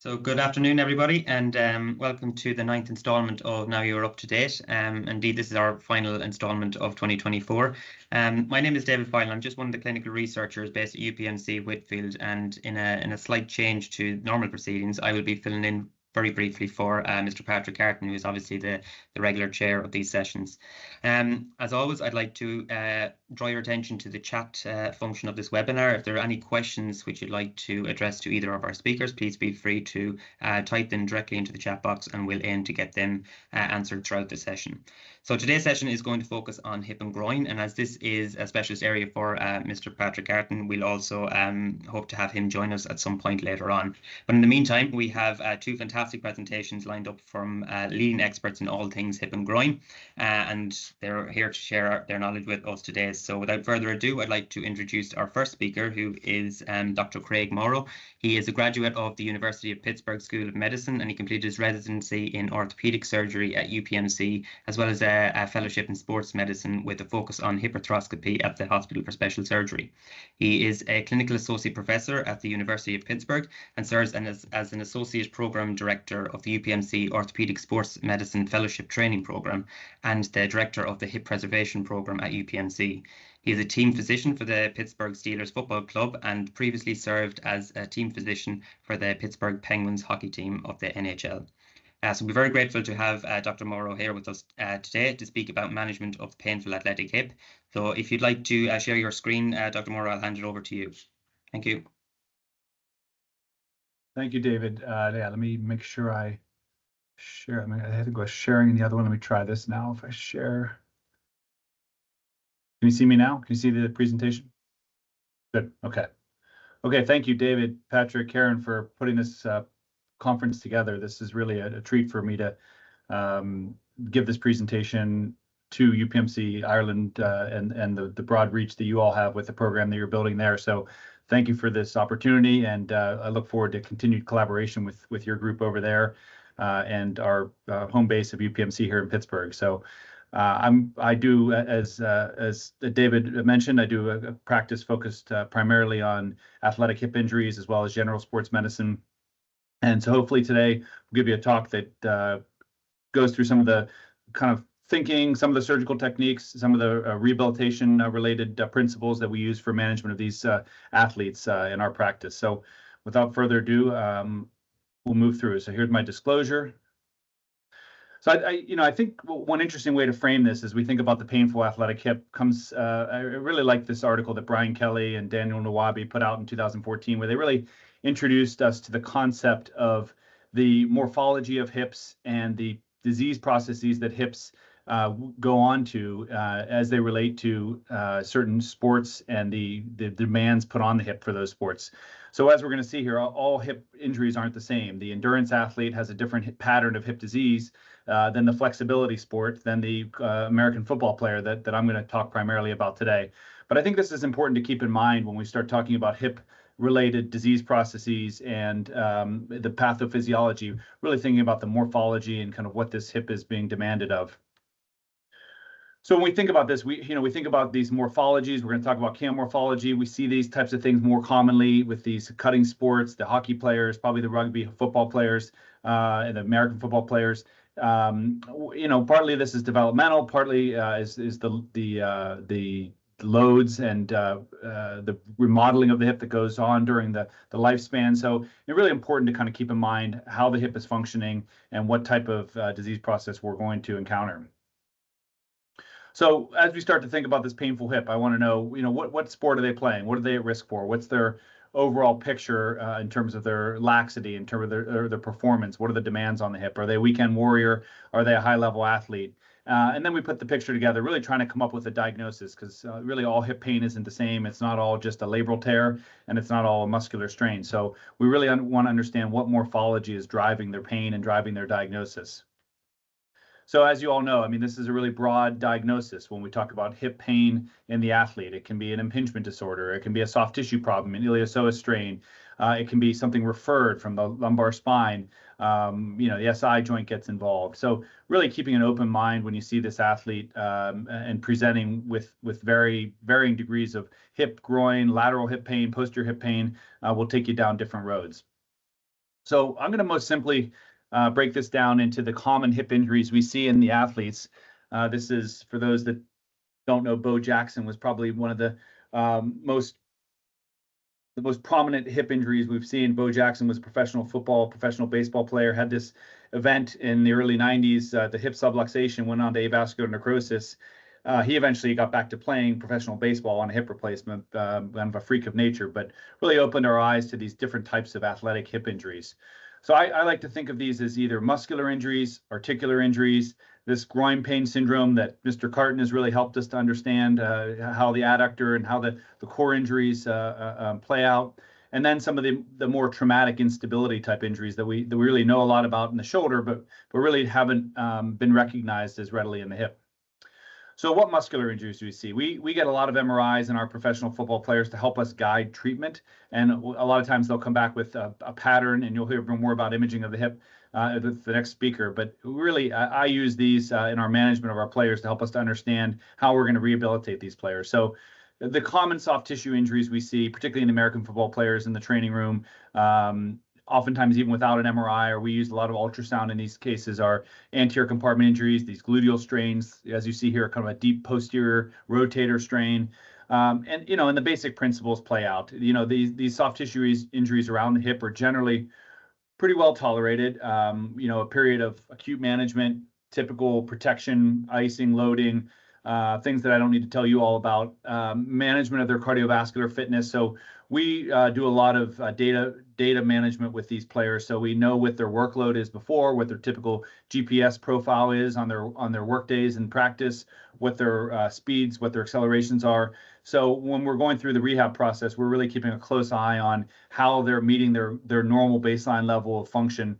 So good afternoon, everybody, and welcome to the ninth instalment of Now You're Up to Date. Indeed, this is our final instalment of 2024. My name is David File. I'm just one of the clinical researchers based at UPMC Whitfield, and in a slight change to normal proceedings, I will be filling in very briefly for Mr. Patrick Carton, who is obviously the regular chair of these sessions. As always, I'd like to draw your attention to the chat function of this webinar. If there are any questions which you'd like to address to either of our speakers, please be free to type them directly into the chat box, and we'll aim to get them answered throughout the session. So today's session is going to focus on hip and groin, and as this is a specialist area for Mr. Patrick Carton, we'll also hope to have him join us at some point later on. But in the meantime, we have two fantastic presentations lined up from leading experts in all things hip and groin, and they're here to share their knowledge with us today. So without further ado, I'd like to introduce our first speaker, who is Dr. Craig Morrow. He is a graduate of the University of Pittsburgh School of Medicine, and he completed his residency in orthopedic surgery at UPMC, as well as a fellowship in sports medicine with a focus on hip arthroscopy at the Hospital for Special Surgery. He is a clinical associate professor at the University of Pittsburgh and serves as an associate program director of the UPMC Orthopedic Sports Medicine Fellowship Training Program and the director of the Hip Preservation Program at UPMC. He is a team physician for the Pittsburgh Steelers Football Club and previously served as a team physician for the Pittsburgh Penguins hockey team of the NHL. So we're very grateful to have Dr. Morrow here with us today to speak about management of the painful athletic hip. So if you'd like to share your screen, Dr. Morrow, I'll hand it over to you. Thank you. Thank you, David. Yeah, let me make sure I share. I had to go sharing in the other one. Let me try this now. If I share. Can you see me now? Can you see the presentation? Good. Okay. Okay. Thank you, David, Patrick, Karen, for putting this conference together. This is really a treat for me to give this presentation to UPMC Ireland and the broad reach that you all have with the program that you're building there. So thank you for this opportunity, and I look forward to continued collaboration with your group over there and our home base of UPMC here in Pittsburgh. So I do, as David mentioned, I do a practice focused primarily on athletic hip injuries as well as general sports medicine. And so hopefully today we'll give you a talk that goes through some of the kind of thinking, some of the surgical techniques, some of the rehabilitation related principles that we use for management of these athletes in our practice. So without further ado, we'll move through. So here's my disclosure. So I think one interesting way to frame this as we think about the painful athletic hip comes, I really like this article that Brian Kelly and Daniel Nawabi put out in 2014, where they really introduced us to the concept of the morphology of hips and the disease processes that hips go on to as they relate to certain sports and the demands put on the hip for those sports. So as we're going to see here, all hip injuries aren't the same. The endurance athlete has a different pattern of hip disease than the flexibility sport, than the American football player that I'm going to talk primarily about today. But I think this is important to keep in mind when we start talking about hip-related disease processes and the pathophysiology, really thinking about the morphology and kind of what this hip is being demanded of. So when we think about this, we think about these morphologies. We're going to talk about cam morphology. We see these types of things more commonly with these cutting sports, the hockey players, probably the rugby football players, and the American football players. Partly this is developmental, partly is the loads and the remodeling of the hip that goes on during the lifespan. So it's really important to kind of keep in mind how the hip is functioning and what type of disease process we're going to encounter. So as we start to think about this painful hip, I want to know, what sport are they playing? What are they at risk for? What's their overall picture in terms of their laxity, in terms of their performance? What are the demands on the hip? Are they a weekend warrior? Are they a high-level athlete? And then we put the picture together, really trying to come up with a diagnosis, because really all hip pain isn't the same. It's not all just a labral tear, and it's not all a muscular strain. So we really want to understand what morphology is driving their pain and driving their diagnosis. So as you all know, this is a really broad diagnosis when we talk about hip pain in the athlete. It can be an impingement disorder. It can be a soft tissue problem, an iliopsoas strain. It can be something referred from the lumbar spine. The SI joint gets involved. So really keeping an open mind when you see this athlete and presenting with varying degrees of hip, groin, lateral hip pain, posterior hip pain will take you down different roads. So I'm going to most simply break this down into the common hip injuries we see in the athletes. This is, for those that don't know, Bo Jackson was probably one of the most prominent hip injuries we've seen. Bo Jackson was a professional baseball player, had this event in the early 90s, the hip subluxation, went on to avascular necrosis. He eventually got back to playing professional baseball on a hip replacement, kind of a freak of nature, but really opened our eyes to these different types of athletic hip injuries. So I like to think of these as either muscular injuries, articular injuries, this groin pain syndrome that Mr. Carton has really helped us to understand how the adductor and how the core injuries play out. And then some of the more traumatic instability type injuries that we really know a lot about in the shoulder, but really haven't been recognized as readily in the hip. So what muscular injuries do we see? We get a lot of MRIs in our professional football players to help us guide treatment. And a lot of times they'll come back with a pattern, and you'll hear more about imaging of the hip with the next speaker. But really, I use these in our management of our players to help us to understand how we're going to rehabilitate these players. So the common soft tissue injuries we see, particularly in the American football players in the training room, oftentimes even without an MRI, or we use a lot of ultrasound in these cases, are anterior compartment injuries, these gluteal strains, as you see here, kind of a deep posterior rotator strain. And the basic principles play out. These soft tissue injuries around the hip are generally pretty well tolerated. A period of acute management, typical protection, icing, loading, things that I don't need to tell you all about, management of their cardiovascular fitness. So we do a lot of data management with these players, so we know what their workload is before, what their typical GPS profile is on their work days in practice, what their speeds, what their accelerations are. So when we're going through the rehab process, we're really keeping a close eye on how they're meeting their normal baseline level of function,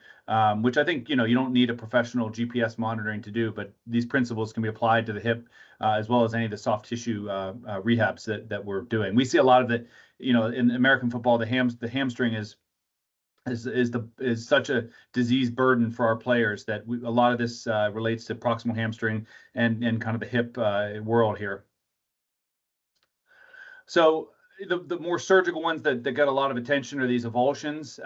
which I think you don't need a professional GPS monitoring to do, but these principles can be applied to the hip as well as any of the soft tissue rehabs that we're doing. We see a lot of it, in American football. The hamstring is such a disease burden for our players that a lot of this relates to proximal hamstring and kind of the hip world here. So the more surgical ones that get a lot of attention are these avulsions.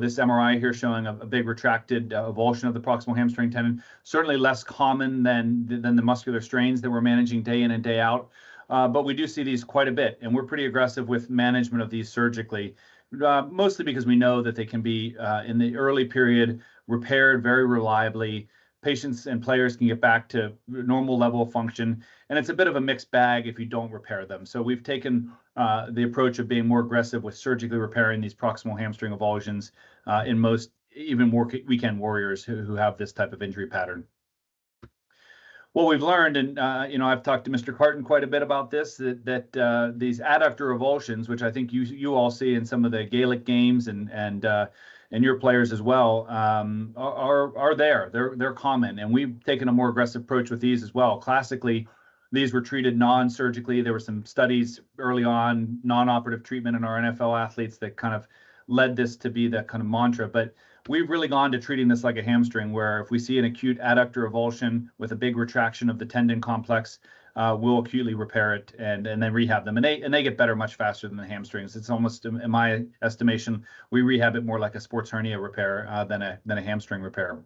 This MRI here showing a big retracted avulsion of the proximal hamstring tendon. Certainly less common than the muscular strains that we're managing day in and day out. But we do see these quite a bit, and we're pretty aggressive with management of these surgically, mostly because we know that they can be, in the early period, repaired very reliably. Patients and players can get back to normal level of function, and it's a bit of a mixed bag if you don't repair them. So we've taken the approach of being more aggressive with surgically repairing these proximal hamstring avulsions in most, even more weekend warriors who have this type of injury pattern. What we've learned, and I've talked to Mr. Carton quite a bit about this, that these adductor avulsions, which I think you all see in some of the Gaelic games and your players as well, are there. They're common, and we've taken a more aggressive approach with these as well. Classically, these were treated non-surgically. There were some studies early on, non-operative treatment in our NFL athletes that kind of led this to be the kind of mantra. But we've really gone to treating this like a hamstring, where if we see an acute adductor avulsion with a big retraction of the tendon complex, we'll acutely repair it and then rehab them. And they get better much faster than the hamstrings. It's almost, in my estimation, we rehab it more like a sports hernia repair than a hamstring repair.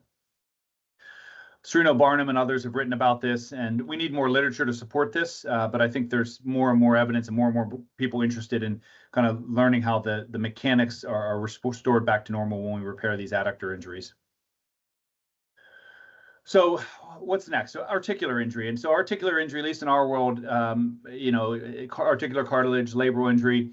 Serino Barnum and others have written about this, and we need more literature to support this, but I think there's more and more evidence and more people interested in kind of learning how the mechanics are restored back to normal when we repair these adductor injuries. So what's next? So articular injury. And so articular injury, at least in our world, articular cartilage, labral injury,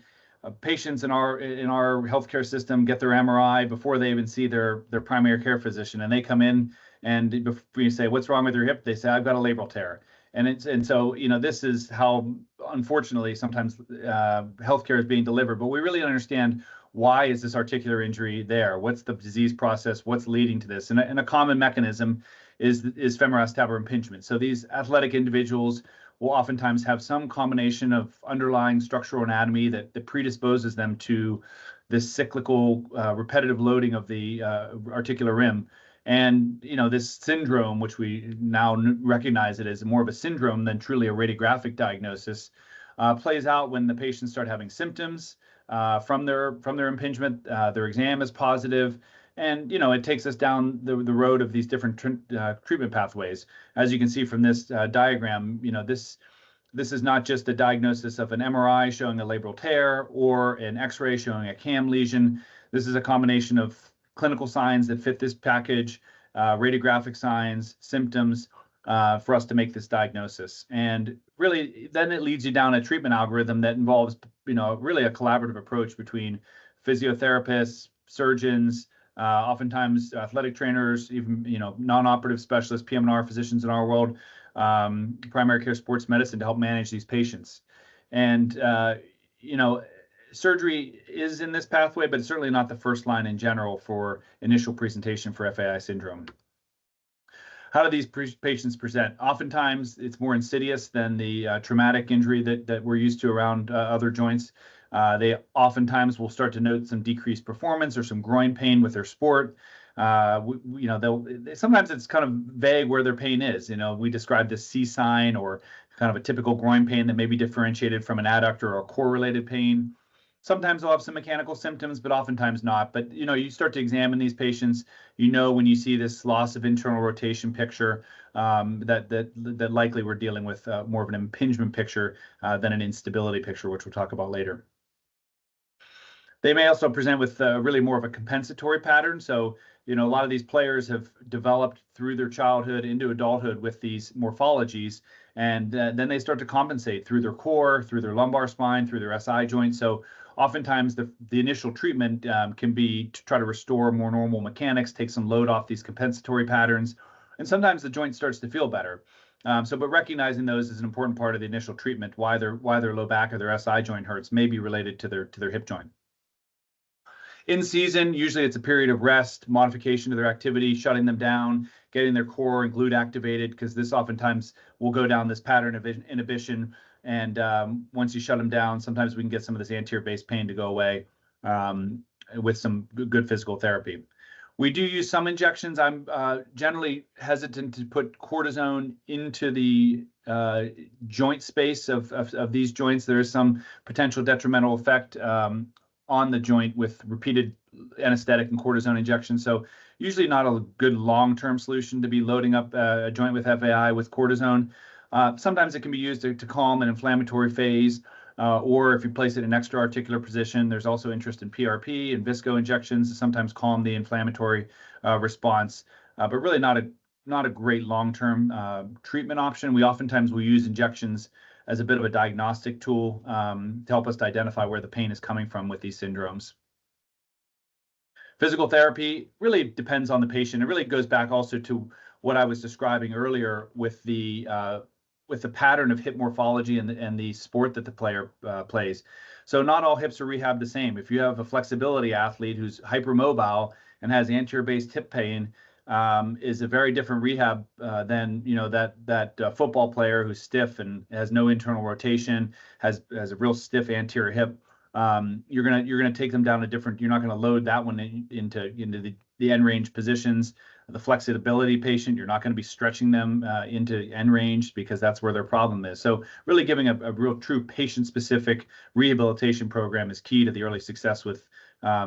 patients in our healthcare system get their MRI before they even see their primary care physician, and they come in, and before you say, what's wrong with your hip? They say, I've got a labral tear. And so this is how, unfortunately, sometimes healthcare is being delivered. But we really understand, why is this articular injury there? What's the disease process? What's leading to this? And a common mechanism is femoroacetabular impingement. So these athletic individuals will oftentimes have some combination of underlying structural anatomy that predisposes them to this cyclical, repetitive loading of the articular rim. And this syndrome, which we now recognize it as more of a syndrome than truly a radiographic diagnosis, plays out when the patients start having symptoms. from their impingement. Their exam is positive, and it takes us down the road of these different treatment pathways. As you can see from this diagram, this is not just a diagnosis of an MRI showing a labral tear or an X-ray showing a CAM lesion. This is a combination of clinical signs that fit this package, radiographic signs, symptoms, for us to make this diagnosis. And really, then it leads you down a treatment algorithm that involves, really a collaborative approach between physiotherapists, surgeons, oftentimes athletic trainers, even, non-operative specialists, PM&R physicians in our world, primary care sports medicine to help manage these patients. And, surgery is in this pathway, but it's certainly not the first line in general for initial presentation for FAI syndrome. How do these patients present? Oftentimes, it's more insidious than the traumatic injury that we're used to around other joints. They oftentimes will start to note some decreased performance or some groin pain with their sport. Sometimes it's kind of vague where their pain is. We describe this C sign or kind of a typical groin pain that may be differentiated from an adductor or a core-related pain. Sometimes they'll have some mechanical symptoms, but oftentimes not. But you start to examine these patients. When you see this loss of internal rotation picture, that likely we're dealing with more of an impingement picture than an instability picture, which we'll talk about later. They may also present with really more of a compensatory pattern. So, a lot of these players have developed through their childhood into adulthood with these morphologies, and then they start to compensate through their core, through their lumbar spine, through their SI joint. So oftentimes the initial treatment can be to try to restore more normal mechanics, take some load off these compensatory patterns, and sometimes the joint starts to feel better. But recognizing those is an important part of the initial treatment. Why their low back or their SI joint hurts may be related to their hip joint. In season, usually it's a period of rest, modification of their activity, shutting them down, getting their core and glute activated, because this oftentimes will go down this pattern of inhibition. And once you shut them down, sometimes we can get some of this anterior base pain to go away with some good physical therapy. We do use some injections. I'm generally hesitant to put cortisone into the joint space of these joints. There is some potential detrimental effect on the joint with repeated anesthetic and cortisone injections. So usually not a good long-term solution to be loading up a joint with FAI with cortisone. Sometimes it can be used to calm an inflammatory phase, or if you place it in extra-articular position. There's also interest in PRP and visco injections to sometimes calm the inflammatory response, but really not a great long-term treatment option. We oftentimes will use injections as a bit of a diagnostic tool to help us to identify where the pain is coming from with these syndromes. Physical therapy really depends on the patient. It really goes back also to what I was describing earlier with the pattern of hip morphology and the sport that the player plays. So not all hips are rehabbed the same. If you have a flexibility athlete who's hypermobile and has anterior-based hip pain, is a very different rehab than that football player who's stiff and has no internal rotation, has a real stiff anterior hip. You're gonna take them down a different. You're not going to load that one into the end range positions. The flexibility patient, you're not going to be stretching them into end range because that's where their problem is. So really giving a real true patient-specific rehabilitation program is key to the early success with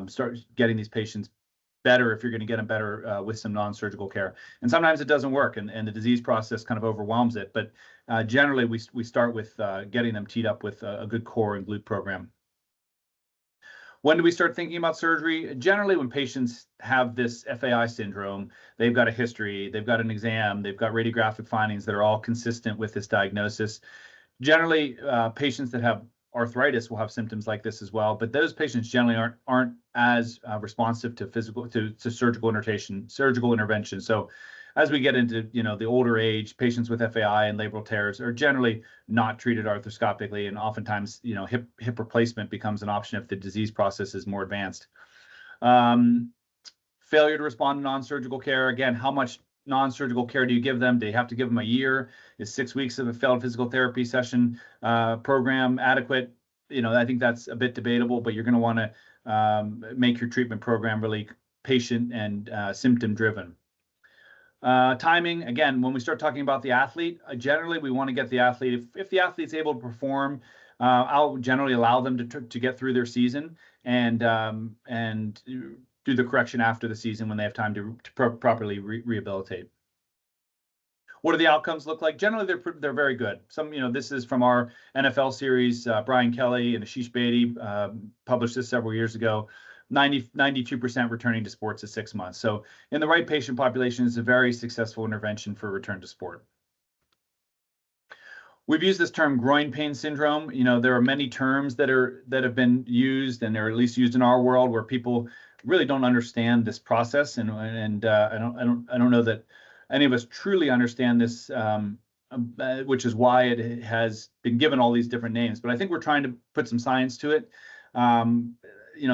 start getting these patients better, if you're going to get them better with some non-surgical care. And sometimes it doesn't work and the disease process kind of overwhelms it. But generally, we start with getting them teed up with a good core and glute program. When do we start thinking about surgery? Generally, when patients have this FAI syndrome, they've got a history, they've got an exam, they've got radiographic findings that are all consistent with this diagnosis. Generally, patients that have arthritis will have symptoms like this as well, but those patients generally aren't as responsive to surgical intervention. So as we get into the older age, patients with FAI and labral tears are generally not treated arthroscopically, and oftentimes hip replacement becomes an option if the disease process is more advanced. Failure to respond to non-surgical care. Again, how much non-surgical care do you give them? Do you have to give them a year? Is 6 weeks of a failed physical therapy session program adequate? I think that's a bit debatable, but you're going to want to make your treatment program really patient and symptom driven. Timing, again, when we start talking about the athlete, generally we want to get the athlete, if the athlete's able to perform I'll generally allow them to get through their season and do the correction after the season when they have time to properly rehabilitate. What do the outcomes look like? Generally, they're very good. This is from our NFL series. Brian Kelly and Ashish Beatty published this several years ago. 92% returning to sports at 6 months. So in the right patient population, it's a very successful intervention for return to sport. We've used this term groin pain syndrome. There are many terms that have been used, and they're at least used in our world, where people really don't understand this process, and I don't know that any of us truly understand this, which is why it has been given all these different names. But I think we're trying to put some science to it.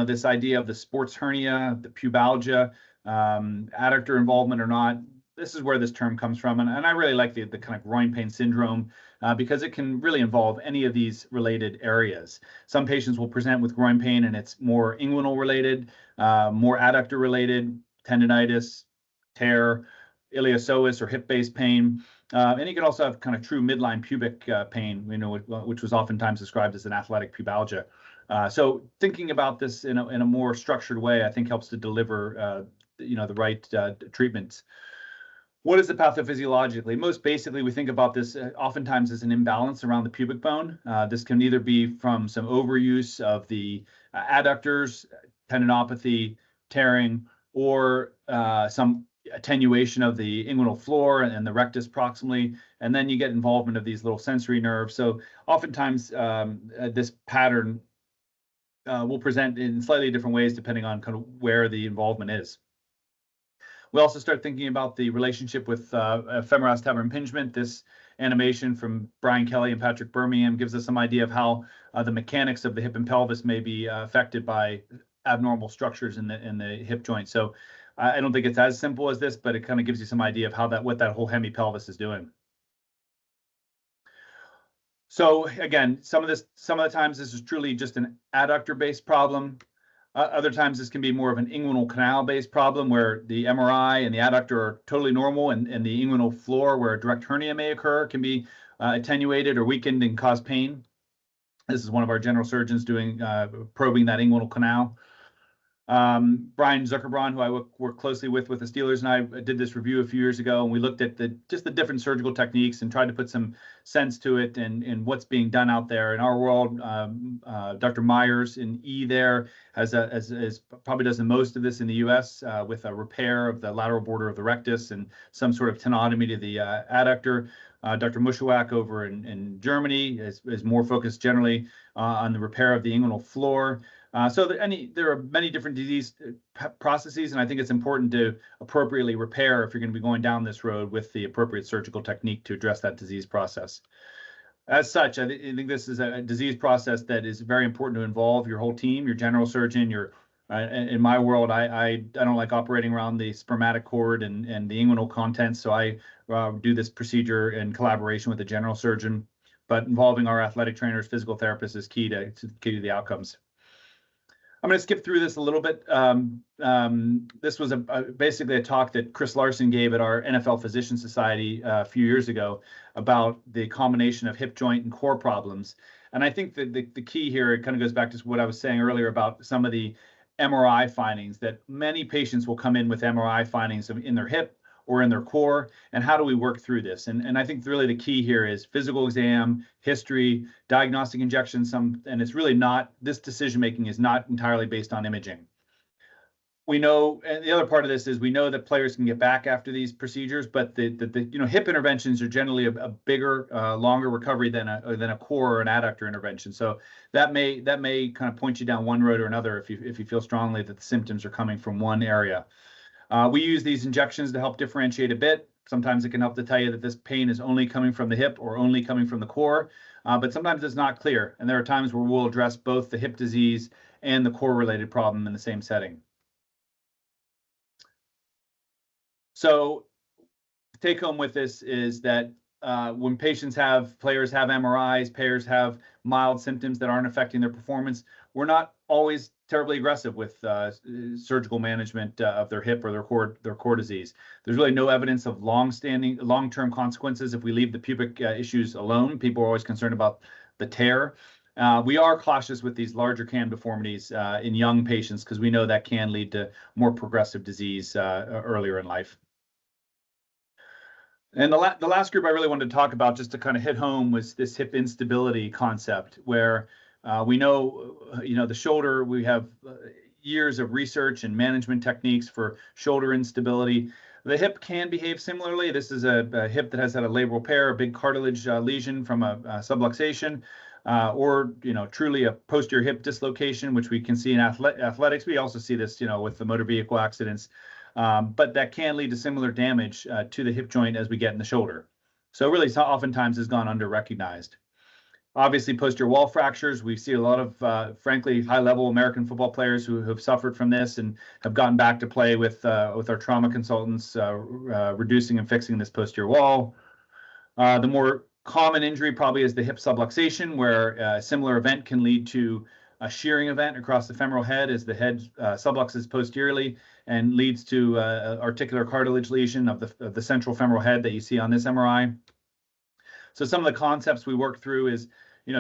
This idea of the sports hernia, the pubalgia, adductor involvement or not. This is where this term comes from, and I really like the kind of groin pain syndrome because it can really involve any of these related areas. Some patients will present with groin pain, and it's more inguinal related, more adductor related, tendonitis, tear, iliopsoas or hip-based pain, and you can also have kind of true midline pubic pain, which was oftentimes described as an athletic pubalgia. So thinking about this in a more structured way, I think helps to deliver the right treatments. What is the pathophysiologically? Most basically, we think about this oftentimes as an imbalance around the pubic bone. This can either be from some overuse of the adductors, tendinopathy, tearing, or some attenuation of the inguinal floor and the rectus proximally, and then you get involvement of these little sensory nerves. So oftentimes this pattern will present in slightly different ways depending on kind of where the involvement is. We also start thinking about the relationship with femoral acetabular impingement. This animation from Brian Kelly and Patrick Birmingham gives us some idea of how the mechanics of the hip and pelvis may be affected by abnormal structures in the hip joint. So I don't think it's as simple as this, but it kind of gives you some idea of what that whole hemipelvis is doing. So again, some of the times this is truly just an adductor-based problem. Other times this can be more of an inguinal canal-based problem where the MRI and the adductor are totally normal, and the inguinal floor where a direct hernia may occur can be attenuated or weakened and cause pain. This is one of our general surgeons doing probing that inguinal canal. Brian Zuckerbrand, who I work closely with the Steelers, and I did this review a few years ago, and we looked at just the different surgical techniques and tried to put some sense to it and what's being done out there in our world. Dr. Myers in E there has probably does the most of this in the U.S. With a repair of the lateral border of the rectus and some sort of tenotomy to the adductor. Dr. Mushawak over in Germany is more focused generally on the repair of the inguinal floor. So there are many different disease processes, and I think it's important to appropriately repair if you're going to be going down this road with the appropriate surgical technique to address that disease process. As such, I think this is a disease process that is very important to involve your whole team, your general surgeon. In my world, I don't like operating around the spermatic cord and the inguinal contents, so I do this procedure in collaboration with the general surgeon. But involving our athletic trainers, physical therapists is key to the outcomes. I'm going to skip through this a little bit. This was basically a talk that Chris Larson gave at our NFL Physician Society a few years ago about the combination of hip joint and core problems. And I think that the key here, it kind of goes back to what I was saying earlier about some of the MRI findings, that many patients will come in with MRI findings in their hip or in their core, and how do we work through this? And I think really the key here is physical exam, history, diagnostic injections, and it's really not, this decision-making is not entirely based on imaging. We know, and the other part of this is we know that players can get back after these procedures, but the hip interventions are generally a bigger, longer recovery than a core or an adductor intervention. So that may kind of point you down one road or another if you feel strongly that the symptoms are coming from one area. We use these injections to help differentiate a bit. Sometimes it can help to tell you that this pain is only coming from the hip or only coming from the core, but sometimes it's not clear. And there are times where we'll address both the hip disease and the core-related problem in the same setting. So the take home with this is that when players have MRIs, players have mild symptoms that aren't affecting their performance, we're not always terribly aggressive with surgical management of their hip or their core disease. There's really no evidence of long-term consequences if we leave the pubic issues alone. People are always concerned about the tear. We are cautious with these larger cam deformities in young patients because we know that can lead to more progressive disease earlier in life. And the last group I really wanted to talk about, just to kind of hit home, was this hip instability concept, where we know, the shoulder, we have years of research and management techniques for shoulder instability. The hip can behave similarly. This is a hip that has had a labral tear, a big cartilage lesion from a subluxation, or truly a posterior hip dislocation, which we can see in athletics. We also see this, with the motor vehicle accidents, but that can lead to similar damage to the hip joint as we get in the shoulder. So really, oftentimes has gone under-recognized. Obviously, posterior wall fractures. We see a lot of, frankly, high-level American football players who have suffered from this and have gotten back to play with our trauma consultants, reducing and fixing this posterior wall. The more common injury probably is the hip subluxation, where a similar event can lead to a shearing event across the femoral head as the head subluxes posteriorly and leads to articular cartilage lesion of the central femoral head that you see on this MRI. So some of the concepts we work through is,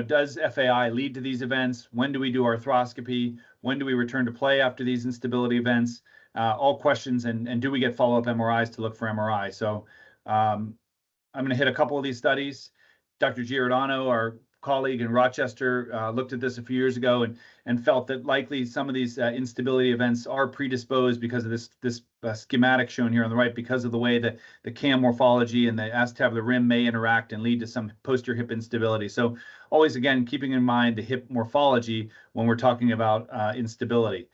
does FAI lead to these events? When do we do arthroscopy? When do we return to play after these instability events? All questions, and do we get follow-up MRIs to look for MRI? So I'm going to hit a couple of these studies. Dr. Giordano, our colleague in Rochester, looked at this a few years ago and felt that likely some of these instability events are predisposed because of this schematic shown here on the right, because of the way that the cam morphology and the acetabular rim may interact and lead to some posterior hip instability. So always, again, keeping in mind the hip morphology when we're talking about instability.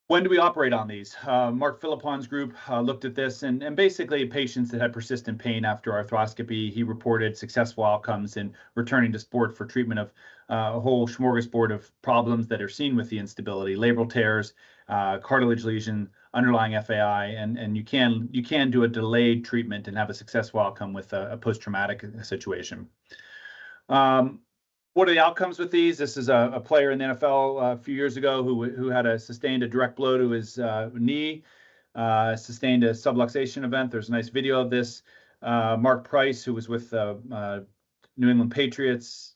When do we operate on these? Mark Philippon's group looked at this, and basically patients that had persistent pain after arthroscopy, he reported successful outcomes in returning to sport for treatment of a whole smorgasbord of problems that are seen with the instability: labral tears, cartilage lesion, underlying FAI, and you can do a delayed treatment and have a successful outcome with a post-traumatic situation. What are the outcomes with these? This is a player in the NFL a few years ago who had sustained a direct blow to his knee, sustained a subluxation event. There's a nice video of this. Mark Price, who was with New England Patriots,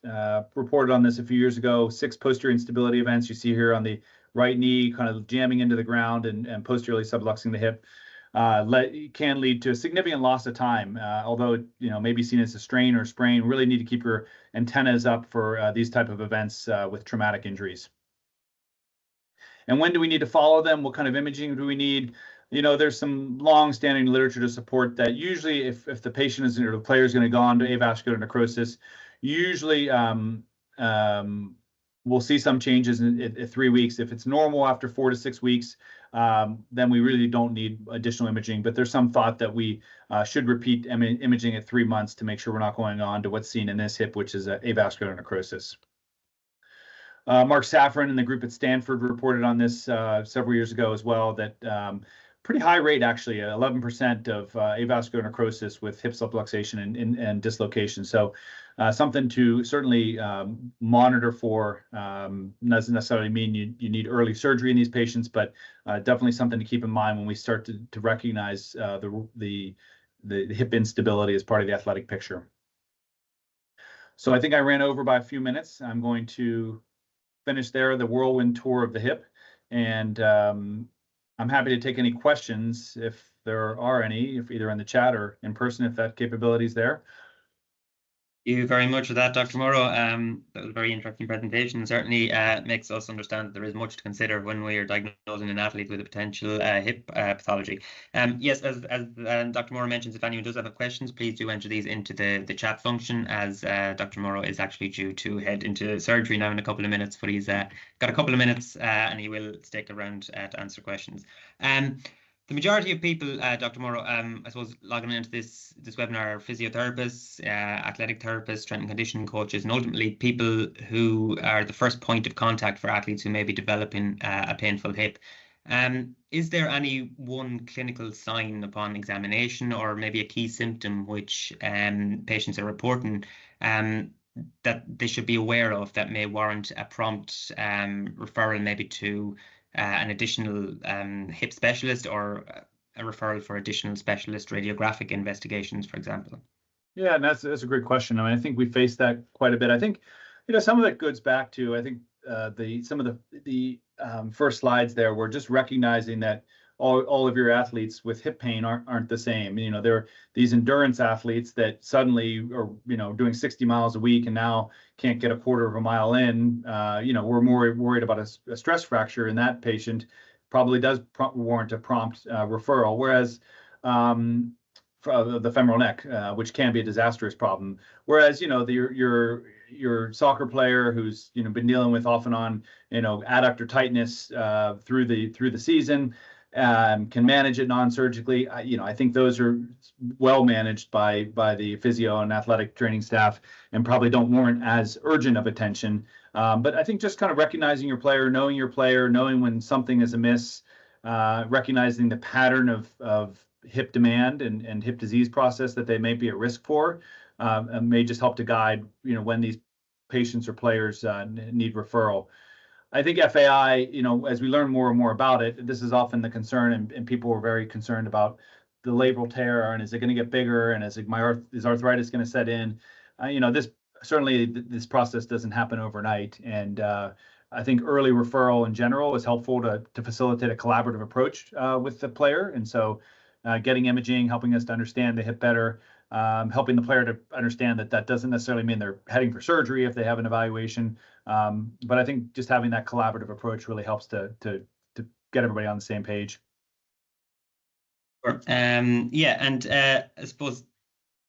reported on this a few years ago. 6 posterior instability events you see here on the right knee, kind of jamming into the ground and posteriorly subluxing the hip. Can lead to a significant loss of time, although it may be seen as a strain or sprain. Really need to keep your antennas up for these type of events with traumatic injuries. And when do we need to follow them? What kind of imaging do we need? There's some long-standing literature to support that. Usually, if the patient is or the player is going to go on to avascular necrosis, usually we'll see some changes at 3 weeks. If it's normal after 4 to 6 weeks, then we really don't need additional imaging. But there's some thought that we should repeat imaging at 3 months to make sure we're not going on to what's seen in this hip, which is avascular necrosis. Mark Safran and the group at Stanford reported on this several years ago as well, that pretty high rate, actually, 11% of avascular necrosis with hip subluxation and dislocation. So something to certainly monitor for. Doesn't necessarily mean you need early surgery in these patients, but definitely something to keep in mind when we start to recognize the hip instability as part of the athletic picture. So I think I ran over by a few minutes. I'm going to finish there, the whirlwind tour of the hip, and I'm happy to take any questions if there are any, if either in the chat or in person, if that capability is there. Thank you very much for that, Dr. Morrow. That was a very interesting presentation. Certainly makes us understand that there is much to consider when we are diagnosing an athlete with a potential hip pathology. Yes, as Dr. Morrow mentions, if anyone does have questions, please do enter these into the chat function, as Dr. Morrow is actually due to head into surgery now in a couple of minutes, but he's got a couple of minutes and he will stick around to answer questions. The majority of people, Dr. Morrow, I suppose, logging into this webinar are physiotherapists, athletic therapists, strength and conditioning coaches, and ultimately people who are the first point of contact for athletes who may be developing a painful hip. Is there any one clinical sign upon examination or maybe a key symptom which patients are reporting that they should be aware of that may warrant a prompt referral maybe to an additional hip specialist or a referral for additional specialist radiographic investigations, for example? Yeah, and that's a great question. I mean, I think we face that quite a bit. I think, some of it goes back to, I think, some of the first slides there were just recognizing that all of your athletes with hip pain aren't the same. There are these endurance athletes that suddenly are, doing 60 miles a week and now can't get a quarter of a mile in. We're more worried about a stress fracture in that patient. Probably does warrant a prompt referral. Whereas for the femoral neck, which can be a disastrous problem. Whereas, your soccer player who's been dealing with off and on adductor tightness through the season can manage it non-surgically. I think those are well managed by the physio and athletic training staff and probably don't warrant as urgent of attention. But I think just kind of recognizing your player, knowing when something is amiss, recognizing the pattern of hip demand and hip disease process that they may be at risk for, may just help to guide, when these patients or players need referral. I think FAI, as we learn more and more about it, this is often the concern, and people were very concerned about the labral tear, and is it going to get bigger, and is arthritis going to set in? This process doesn't happen overnight, and I think early referral in general is helpful to facilitate a collaborative approach with the player, and so getting imaging, helping us to understand the hip better, helping the player to understand that doesn't necessarily mean they're heading for surgery if they have an evaluation. But I think just having that collaborative approach really helps to get everybody on the same page. Sure. And I suppose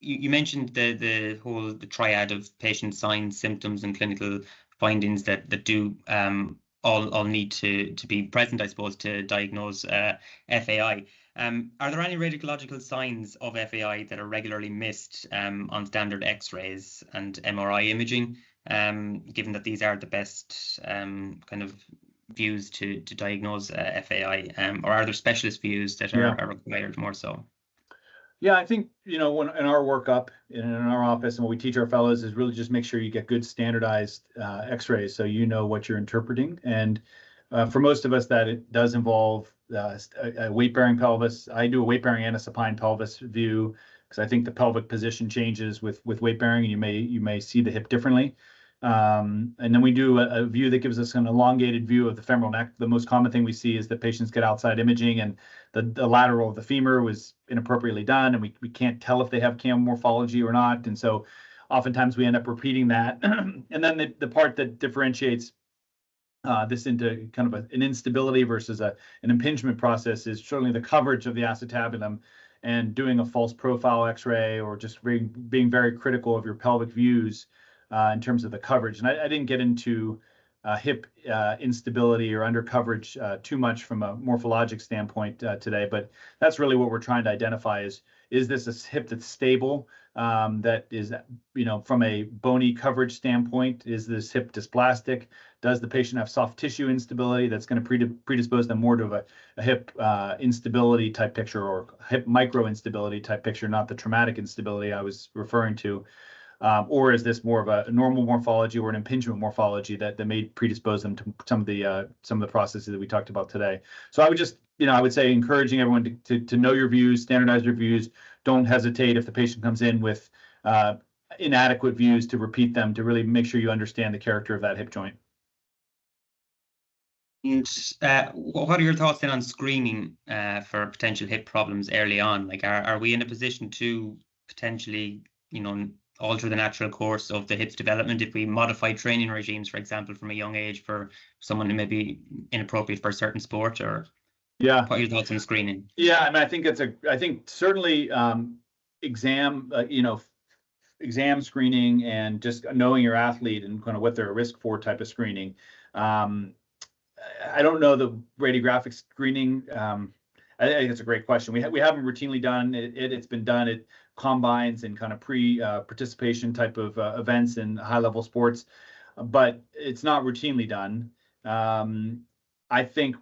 you mentioned the triad of patient signs, symptoms, and clinical findings that do all need to be present, I suppose, to diagnose FAI. Are there any radiological signs of FAI that are regularly missed on standard X-rays and MRI imaging, given that these are the best kind of views to diagnose FAI, or are there specialist views that are required more so? Yeah, I think, when in our workup in our office and what we teach our fellows is really just make sure you get good standardized X-rays so you know what you're interpreting. And for most of us, that it does involve a weight-bearing pelvis. I do a weight-bearing and a supine pelvis view because I think the pelvic position changes with weight-bearing, and you may see the hip differently. And then we do a view that gives us an elongated view of the femoral neck. The most common thing we see is that patients get outside imaging and the lateral of the femur was inappropriately done, and we can't tell if they have cam morphology or not. And so oftentimes we end up repeating that. And then the part that differentiates this into kind of an instability versus an impingement process is certainly the coverage of the acetabulum and doing a false profile X-ray or just being very critical of your pelvic views in terms of the coverage. And I didn't get into hip instability or under coverage too much from a morphologic standpoint today, but that's really what we're trying to identify is this a hip that's stable, that is, from a bony coverage standpoint, is this hip dysplastic? Does the patient have soft tissue instability that's going to predispose them more to a hip instability type picture or hip micro instability type picture, not the traumatic instability I was referring to? Or is this more of a normal morphology or an impingement morphology that may predispose them to some of the processes that we talked about today? So I would just, I would say encouraging everyone to know your views, standardize your views. Don't hesitate if the patient comes in with inadequate views to repeat them, to really make sure you understand the character of that hip joint. And what are your thoughts then on screening for potential hip problems early on? Like, are we in a position to potentially, alter the natural course of the hip's development if we modify training regimes, for example, from a young age for someone who may be inappropriate for a certain sport? Or what are your thoughts on screening? Yeah, I mean, I think certainly exam screening and just knowing your athlete and kind of what they're at risk for type of screening. I don't know the radiographic screening. I think it's a great question. We haven't routinely done it. It's been done at combines and kind of pre-participation type of events in high-level sports, but it's not routinely done. I think,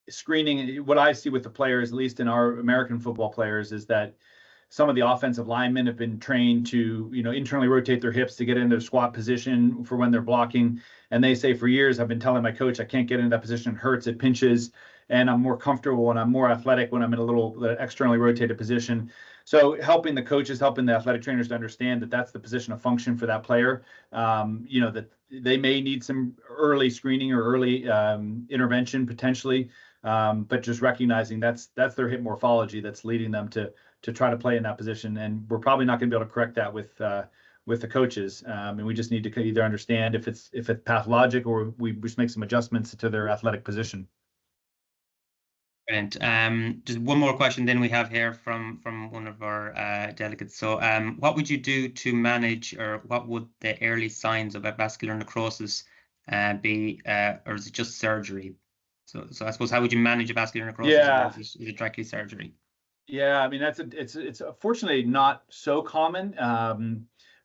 screening, what I see with the players, at least in our American football players, is that some of the offensive linemen have been trained to, internally rotate their hips to get into squat position for when they're blocking. And they say, for years, I've been telling my coach, I can't get into that position. It hurts, it pinches, and I'm more comfortable and I'm more athletic when I'm in a little externally rotated position. So helping the coaches, helping the athletic trainers to understand that that's the position of function for that player. That they may need some early screening or early intervention potentially, but just recognizing that's their hip morphology that's leading them to try to play in that position, and we're probably not going to be able to correct that with the coaches, and we just need to either understand if it's pathologic or we just make some adjustments to their athletic position. Brilliant. Just one more question then we have here from one of our delegates. So what would you do to manage, or what would the early signs of avascular necrosis be, or is it just surgery? So I suppose, how would you manage avascular necrosis? Yeah. Or is it directly surgery? Yeah, I mean it's fortunately not so common,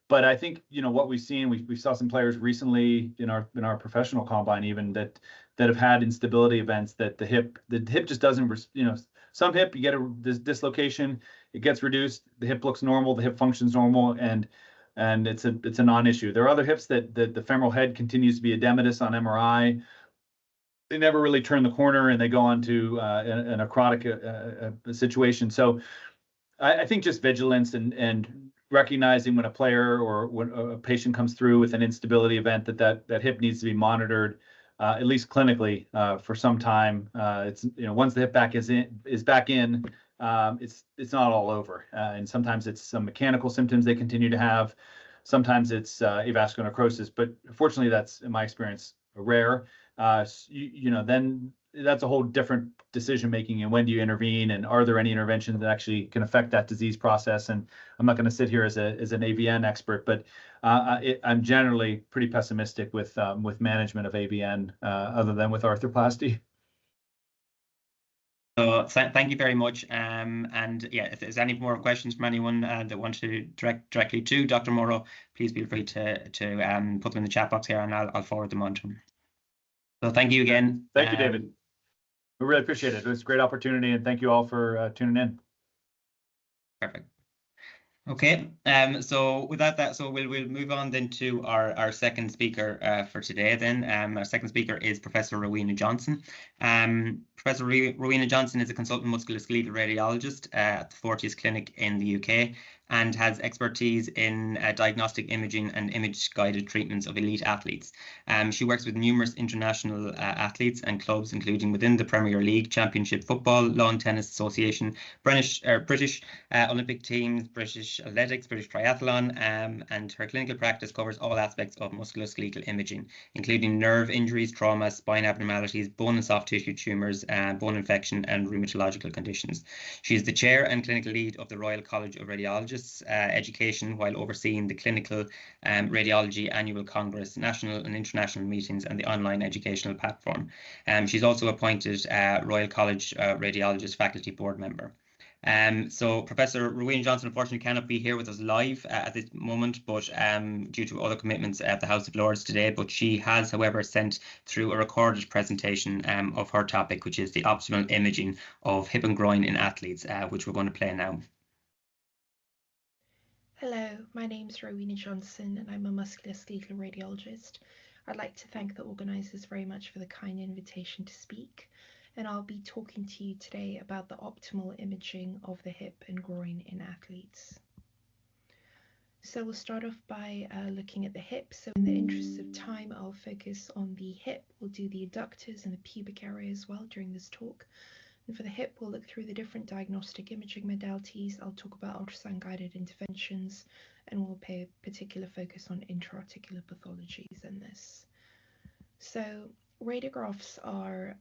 but I think what we've seen, we saw some players recently in our professional combine even that have had instability events, that the hip just doesn't, some hip you get this dislocation, it gets reduced, the hip looks normal, the hip functions normal, and it's a non-issue. There are other hips that the femoral head continues to be edematous on MRI. They never really turn the corner and they go on to an necrotic situation. So I think just vigilance and recognizing when a player or when a patient comes through with an instability event that hip needs to be monitored, at least clinically, for some time. It's once the hip is back in, it's not all over. And sometimes it's some mechanical symptoms they continue to have. Sometimes it's avascular necrosis, but fortunately that's, in my experience, rare. Then that's a whole different decision making, and when do you intervene, and are there any interventions that actually can affect that disease process? And I'm not going to sit here as an AVN expert, but I'm generally pretty pessimistic with management of AVN, other than with arthroplasty. So thank you very much. And yeah, if there's any more questions from anyone that want to direct directly to Dr. Morrow, please feel free to put them in the chat box here, and I'll forward them on to him. So thank you again. Thank you, David. We really appreciate it. It was a great opportunity, and thank you all for tuning in. Perfect. Okay, so with that, so we'll move on then to our second speaker for today. Then our second speaker is Professor Rowena Johnson. Professor Rowena Johnson is a consultant musculoskeletal radiologist at the Fortius Clinic in the UK, and has expertise in diagnostic imaging and image-guided treatments of elite athletes. She works with numerous international athletes and clubs, including within the Premier League, Championship Football, Lawn Tennis Association, British Olympic teams, British Athletics, British Triathlon, and her clinical practice covers all aspects of musculoskeletal imaging, including nerve injuries, trauma, spine abnormalities, bone and soft tissue tumours, bone infection, and rheumatological conditions. She is the chair and clinical lead of the Royal College of Radiologists education, while overseeing the Clinical Radiology Annual Congress, national and international meetings, and the online educational platform. She's also appointed Royal College Radiologist Faculty Board member. So Professor Rowena Johnson unfortunately cannot be here with us live at this moment, but due to other commitments at the House of Lords today, but she has, however, sent through a recorded presentation of her topic, which is the optimal imaging of hip and groin in athletes, which we're going to play now. Hello, my name's Rowena Johnson, and I'm a musculoskeletal radiologist. I'd like to thank the organisers very much for the kind invitation to speak, and I'll be talking to you today about the optimal imaging of the hip and groin in athletes. So we'll start off by looking at the hip. So in the interest of time, I'll focus on the hip. We'll do the adductors and the pubic area as well during this talk. And for the hip, we'll look through the different diagnostic imaging modalities. I'll talk about ultrasound-guided interventions, and we'll pay a particular focus on intra-articular pathologies in this. So radiographs are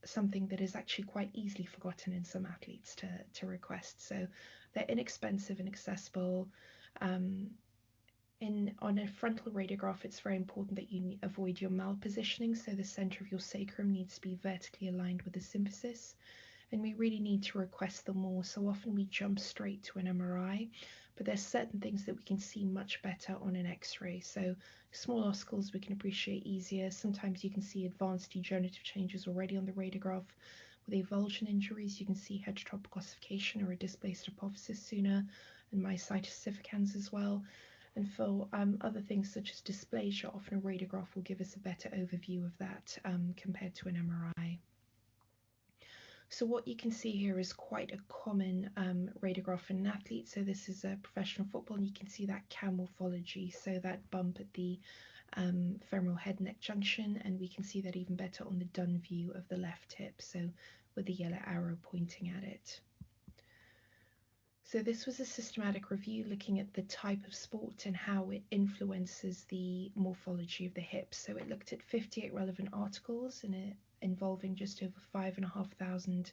something that is actually quite easily forgotten in some athletes to request. So they're inexpensive and accessible. On a frontal radiograph, it's very important that you avoid your malpositioning, so the center of your sacrum needs to be vertically aligned with the symphysis, and we really need to request them more. So often we jump straight to an MRI, but there's certain things that we can see much better on an X-ray. So small ossicles we can appreciate easier. Sometimes you can see advanced degenerative changes already on the radiograph. With avulsion injuries, you can see heterotopic ossification or a displaced apophysis sooner, and myositis efficans as well. And for other things such as dysplasia, often a radiograph will give us a better overview of that compared to an MRI. So what you can see here is quite a common radiograph in an athlete. So this is a professional football, and you can see that cam morphology, so that bump at the femoral head neck junction, and we can see that even better on the done view of the left hip, so with the yellow arrow pointing at it. So this was a systematic review looking at the type of sport and how it influences the morphology of the hip. So it looked at 58 relevant articles involving just over 5,500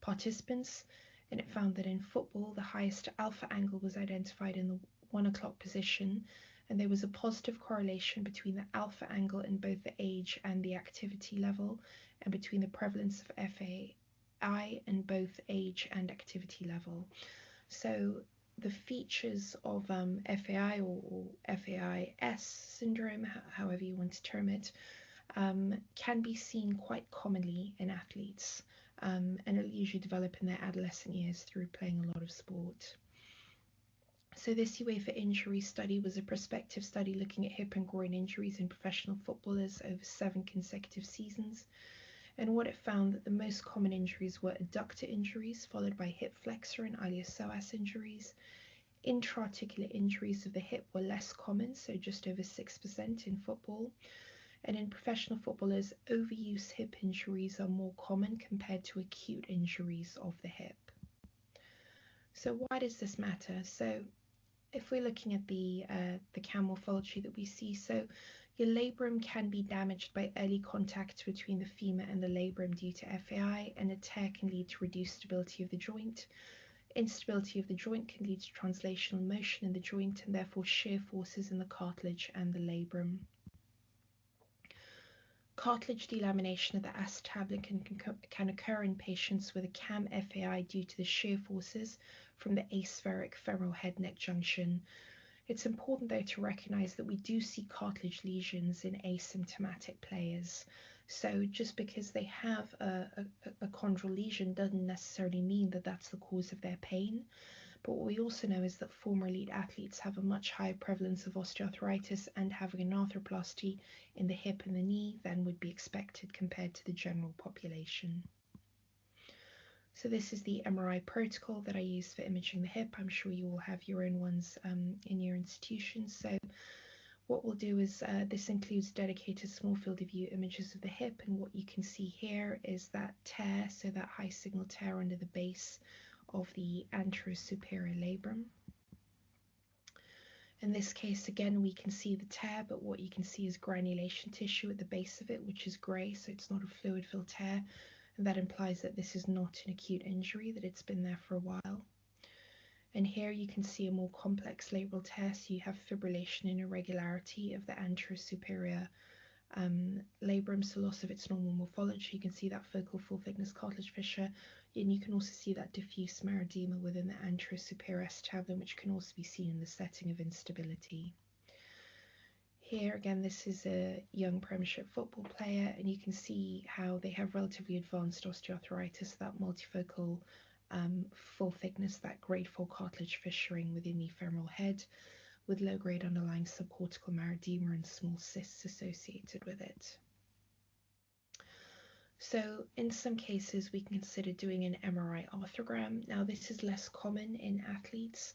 participants, and it found that in football the highest alpha angle was identified in the 1 o'clock position, and there was a positive correlation between the alpha angle in both the age and the activity level, and between the prevalence of FAI in both age and activity level. So the features of FAI or FAIS syndrome, however you want to term it, can be seen quite commonly in athletes, and it'll usually develop in their adolescent years through playing a lot of sport. So this UEFA injury study was a prospective study looking at hip and groin injuries in professional footballers over 7 consecutive seasons. And what it found that the most common injuries were adductor injuries, followed by hip flexor and iliopsoas injuries. Intra-articular injuries of the hip were less common, so just over 6% in football. And in professional footballers, overuse hip injuries are more common compared to acute injuries of the hip. So why does this matter? So if we're looking at the cam morphology that we see, so your labrum can be damaged by early contact between the femur and the labrum due to FAI, and a tear can lead to reduced stability of the joint. Instability of the joint can lead to translational motion in the joint and therefore shear forces in the cartilage and the labrum. Cartilage delamination of the acetabulum can occur in patients with a CAM FAI due to the shear forces from the aspheric femoral head neck junction. It's important though to recognize that we do see cartilage lesions in asymptomatic players. So just because they have a chondral lesion doesn't necessarily mean that that's the cause of their pain. But what we also know is that former elite athletes have a much higher prevalence of osteoarthritis and having an arthroplasty in the hip and the knee than would be expected compared to the general population. So this is the MRI protocol that I use for imaging the hip. I'm sure you all have your own ones in your institutions. So what we'll do is this includes dedicated small field of view images of the hip, and what you can see here is that tear, so that high signal tear under the base of the anterosuperior labrum. In this case, again, we can see the tear, but what you can see is granulation tissue at the base of it, which is grey, so it's not a fluid-filled tear. And that implies that this is not an acute injury, that it's been there for a while. And here you can see a more complex labral tear, so you have fibrillation and irregularity of the anterosuperior labrum, so loss of its normal morphology. You can see that focal full thickness cartilage fissure, and you can also see that diffuse meridema within the anterosuperior acetabulum, which can also be seen in the setting of instability. Here again, this is a young Premiership football player, and you can see how they have relatively advanced osteoarthritis, that multifocal full thickness, that grade 4 cartilage fissuring within the femoral head, with low-grade underlying subcortical meridema and small cysts associated with it. So in some cases, we can consider doing an MRI arthrogram. Now, this is less common in athletes.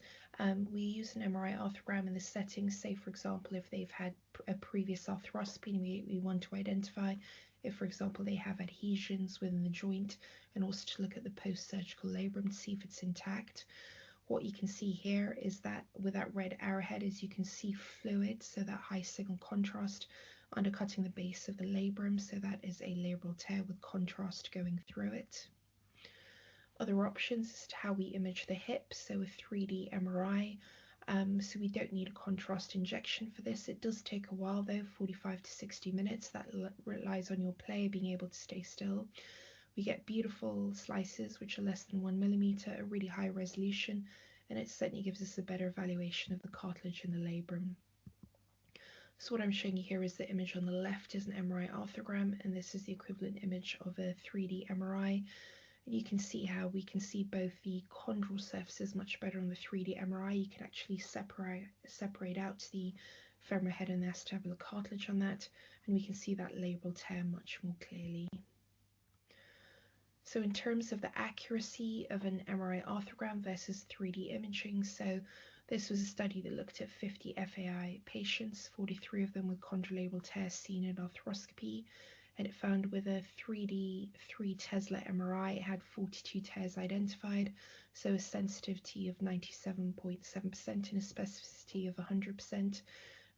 We use an MRI arthrogram in the setting, say, for example, if they've had a previous arthroscopy and we want to identify if, for example, they have adhesions within the joint, and also to look at the post-surgical labrum to see if it's intact. What you can see here is that with that red arrowhead is you can see fluid, so that high signal contrast undercutting the base of the labrum, so that is a labral tear with contrast going through it. Other options as to how we image the hip, so a 3D MRI. So we don't need a contrast injection for this. It does take a while though, 45 to 60 minutes. That relies on your player being able to stay still. We get beautiful slices which are less than 1 millimeter, a really high resolution, and it certainly gives us a better evaluation of the cartilage in the labrum. So what I'm showing you here is the image on the left is an MRI arthrogram, and this is the equivalent image of a 3D MRI. And you can see how we can see both the chondral surfaces much better on the 3D MRI. You can actually separate out the femoral head and the acetabular cartilage on that, and we can see that labral tear much more clearly. So in terms of the accuracy of an MRI arthrogram versus 3D imaging, so this was a study that looked at 50 FAI patients, 43 of them with chondrolateral tears seen in arthroscopy, and it found with a 3D 3 Tesla MRI, it had 42 tears identified, so a sensitivity of 97.7% and a specificity of 100%.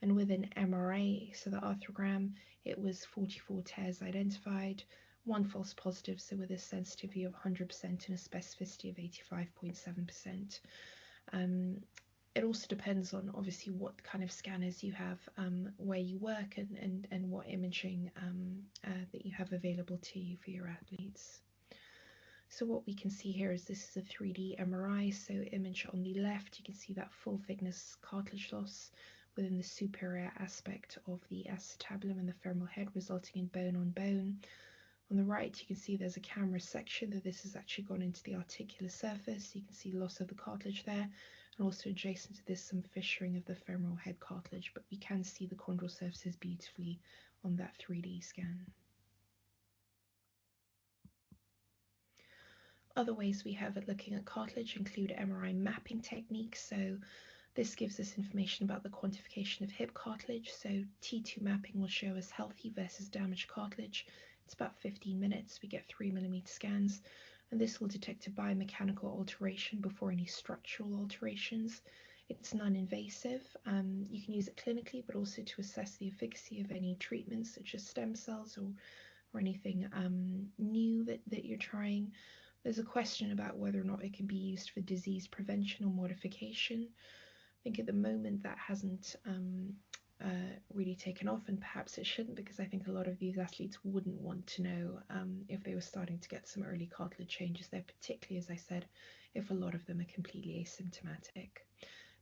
And with an MRA, so the arthrogram, it was 44 tears identified, 1 false positive, so with a sensitivity of 100% and a specificity of 85.7%. It also depends on obviously what kind of scanners you have, where you work, and what imaging that you have available to you for your athletes. So what we can see here is this is a 3D MRI. So image on the left, you can see that full thickness cartilage loss within the superior aspect of the acetabulum and the femoral head, resulting in bone on bone. On the right, you can see there's a camera section that this has actually gone into the articular surface. You can see loss of the cartilage there, and also adjacent to this, some fissuring of the femoral head cartilage, but we can see the chondral surfaces beautifully on that 3D scan. Other ways we have at looking at cartilage include MRI mapping techniques. So this gives us information about the quantification of hip cartilage. So T2 mapping will show us healthy versus damaged cartilage. It's about 15 minutes. We get 3mm scans, and this will detect a biomechanical alteration before any structural alterations. It's non-invasive. You can use it clinically, but also to assess the efficacy of any treatments such as stem cells or anything new that you're trying. There's a question about whether or not it can be used for disease prevention or modification. I think at the moment that hasn't really taken off, and perhaps it shouldn't, because I think a lot of these athletes wouldn't want to know if they were starting to get some early cartilage changes there, particularly, as I said, if a lot of them are completely asymptomatic.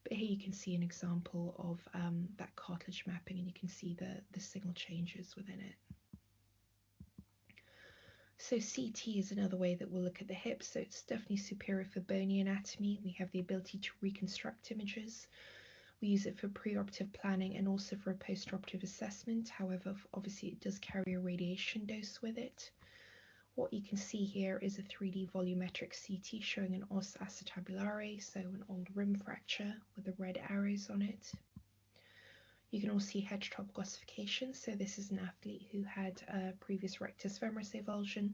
But here you can see an example of that cartilage mapping, and you can see the signal changes within it. So CT is another way that we'll look at the hips. So it's definitely superior for bony anatomy. We have the ability to reconstruct images. We use it for preoperative planning and also for a postoperative assessment. However, obviously it does carry a radiation dose with it. What you can see here is a 3D volumetric CT showing an os acetabulare, so an old rim fracture with the red arrows on it. You can also see heterotopic ossification. So this is an athlete who had a previous rectus femoris avulsion.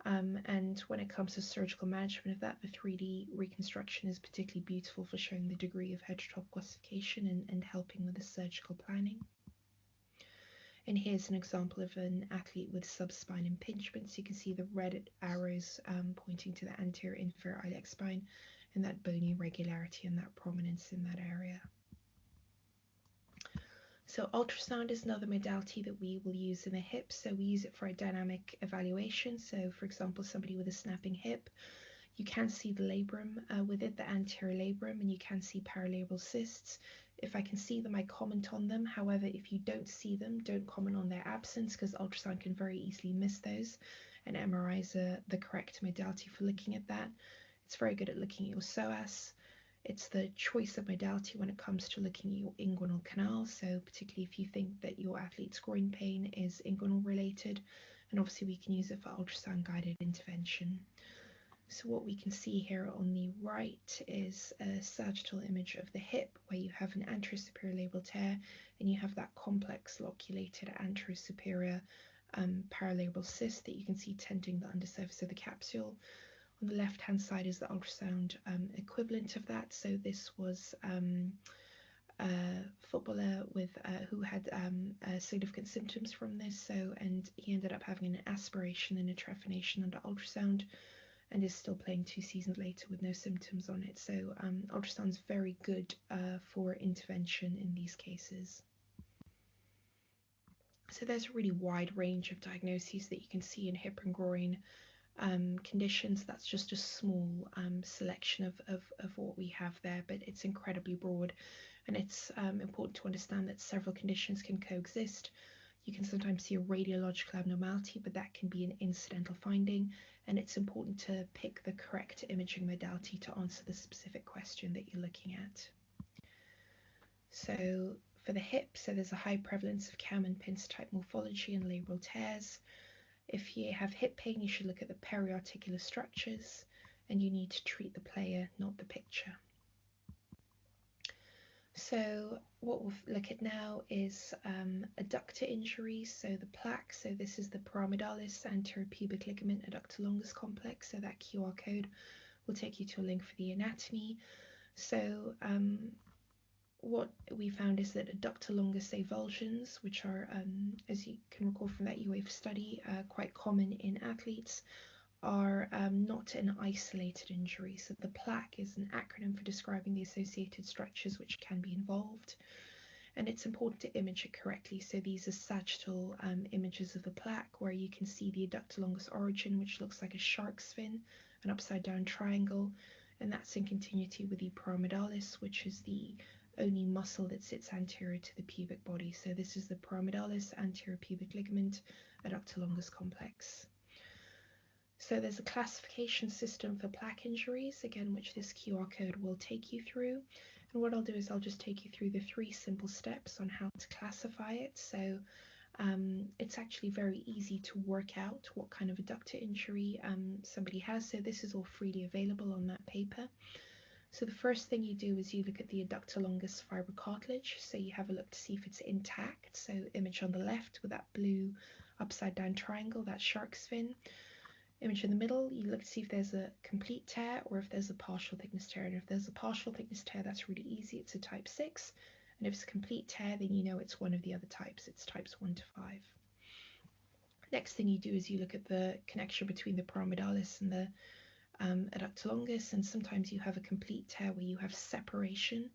And when it comes to surgical management of that, the 3D reconstruction is particularly beautiful for showing the degree of heterotopic ossification and helping with the surgical planning. And here's an example of an athlete with subspine impingement. So you can see the red arrows pointing to the anterior inferior iliac spine and that bony irregularity and that prominence in that area. So ultrasound is another modality that we will use in the hip. So we use it for a dynamic evaluation. So for example, somebody with a snapping hip, you can see the labrum with it, the anterior labrum, and you can see paralabral cysts. If I can see them, I comment on them. However, if you don't see them, don't comment on their absence, because ultrasound can very easily miss those, and MRI is the correct modality for looking at that. It's very good at looking at your psoas. It's the choice of modality when it comes to looking at your inguinal canal, so particularly if you think that your athlete's groin pain is inguinal related, and obviously we can use it for ultrasound guided intervention. So what we can see here on the right is a sagittal image of the hip, where you have an anterosuperior labral tear and you have that complex loculated anterosuperior paralabral cyst that you can see tenting the undersurface of the capsule. On the left-hand side is the ultrasound equivalent of that. So this was a footballer with who had significant symptoms from this. And he ended up having an aspiration and a trephination under ultrasound, and is still playing 2 seasons later with no symptoms on it. So ultrasound is very good for intervention in these cases. So there's a really wide range of diagnoses that you can see in hip and groin conditions. That's just a small selection of what we have there, but it's incredibly broad, and it's important to understand that several conditions can coexist. You can sometimes see a radiological abnormality, but that can be an incidental finding, and it's important to pick the correct imaging modality to answer the specific question that you're looking at. So for the hip, so there's a high prevalence of cam and pincer type morphology and labral tears. If you have hip pain, you should look at the periarticular structures, and you need to treat the player, not the picture. So what we'll look at now is adductor injuries, so the plaque. So this is the pyramidalis anteropubic ligament adductor longus complex. So that QR code will take you to a link for the anatomy. So what we found is that adductor longus avulsions, which are, as you can recall from that UAF study, quite common in athletes, are not an isolated injury. So the plaque is an acronym for describing the associated structures which can be involved. And it's important to image it correctly. So these are sagittal images of the plaque, where you can see the adductor longus origin, which looks like a shark's fin, an upside down triangle, and that's in continuity with the pyramidalis, which is the only muscle that sits anterior to the pubic body. So this is the pyramidalis anteropubic ligament adductor longus complex. So there's a classification system for plaque injuries, again, which this QR code will take you through. And what I'll do is I'll just take you through the 3 simple steps on how to classify it. So it's actually very easy to work out what kind of adductor injury somebody has. So this is all freely available on that paper. So the first thing you do is you look at the adductor longus fibrocartilage. So you have a look to see if it's intact. So image on the left with that blue upside down triangle, that shark's fin. Image in the middle, you look to see if there's a complete tear or if there's a partial thickness tear. And if there's a partial thickness tear, that's really easy. It's a type 6. And if it's a complete tear, then you know it's one of the other types. It's types 1 to 5. Next thing you do is you look at the connection between the pyramidalis and the adductor longus. And sometimes you have a complete tear where you have separation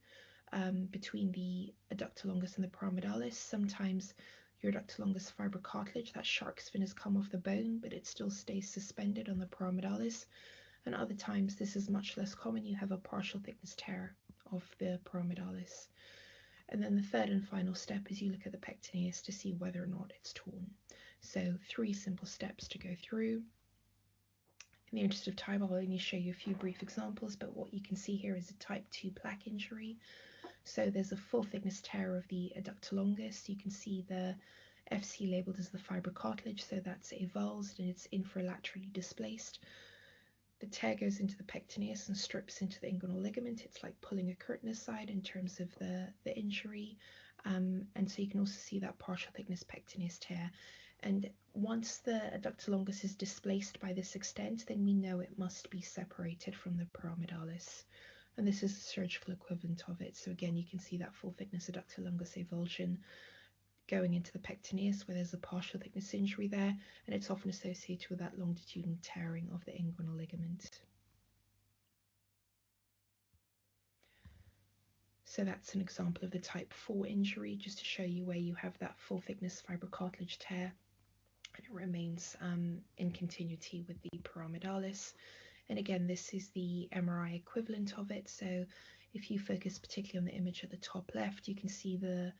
between the adductor longus and the pyramidalis. Sometimes your adductor longus fibrocartilage, that shark's fin, has come off the bone, but it still stays suspended on the pyramidalis. And other times, this is much less common, you have a partial thickness tear of the pyramidalis. And then the third and final step is you look at the pectineus to see whether or not it's torn. So 3 simple steps to go through. In the interest of time, I'll only show you a few brief examples, but what you can see here is a type 2 plaque injury. So there's a full thickness tear of the adductor longus. You can see the FC labeled as the fibrocartilage, so that's avulsed and it's infralaterally displaced. The tear goes into the pectineus and strips into the inguinal ligament. It's like pulling a curtain aside in terms of the injury. And so you can also see that partial thickness pectineus tear. And once the adductor longus is displaced by this extent, then we know it must be separated from the pyramidalis. And this is the surgical equivalent of it. So again, you can see that full thickness adductor longus avulsion going into the pectineus where there's a partial thickness injury there, and it's often associated with that longitudinal tearing of the inguinal ligament. So that's an example of the type 4 injury, just to show you where you have that full thickness fibrocartilage tear, and it remains in continuity with the pyramidalis. And again, this is the MRI equivalent of it. So if you focus particularly on the image at the top left, you can see the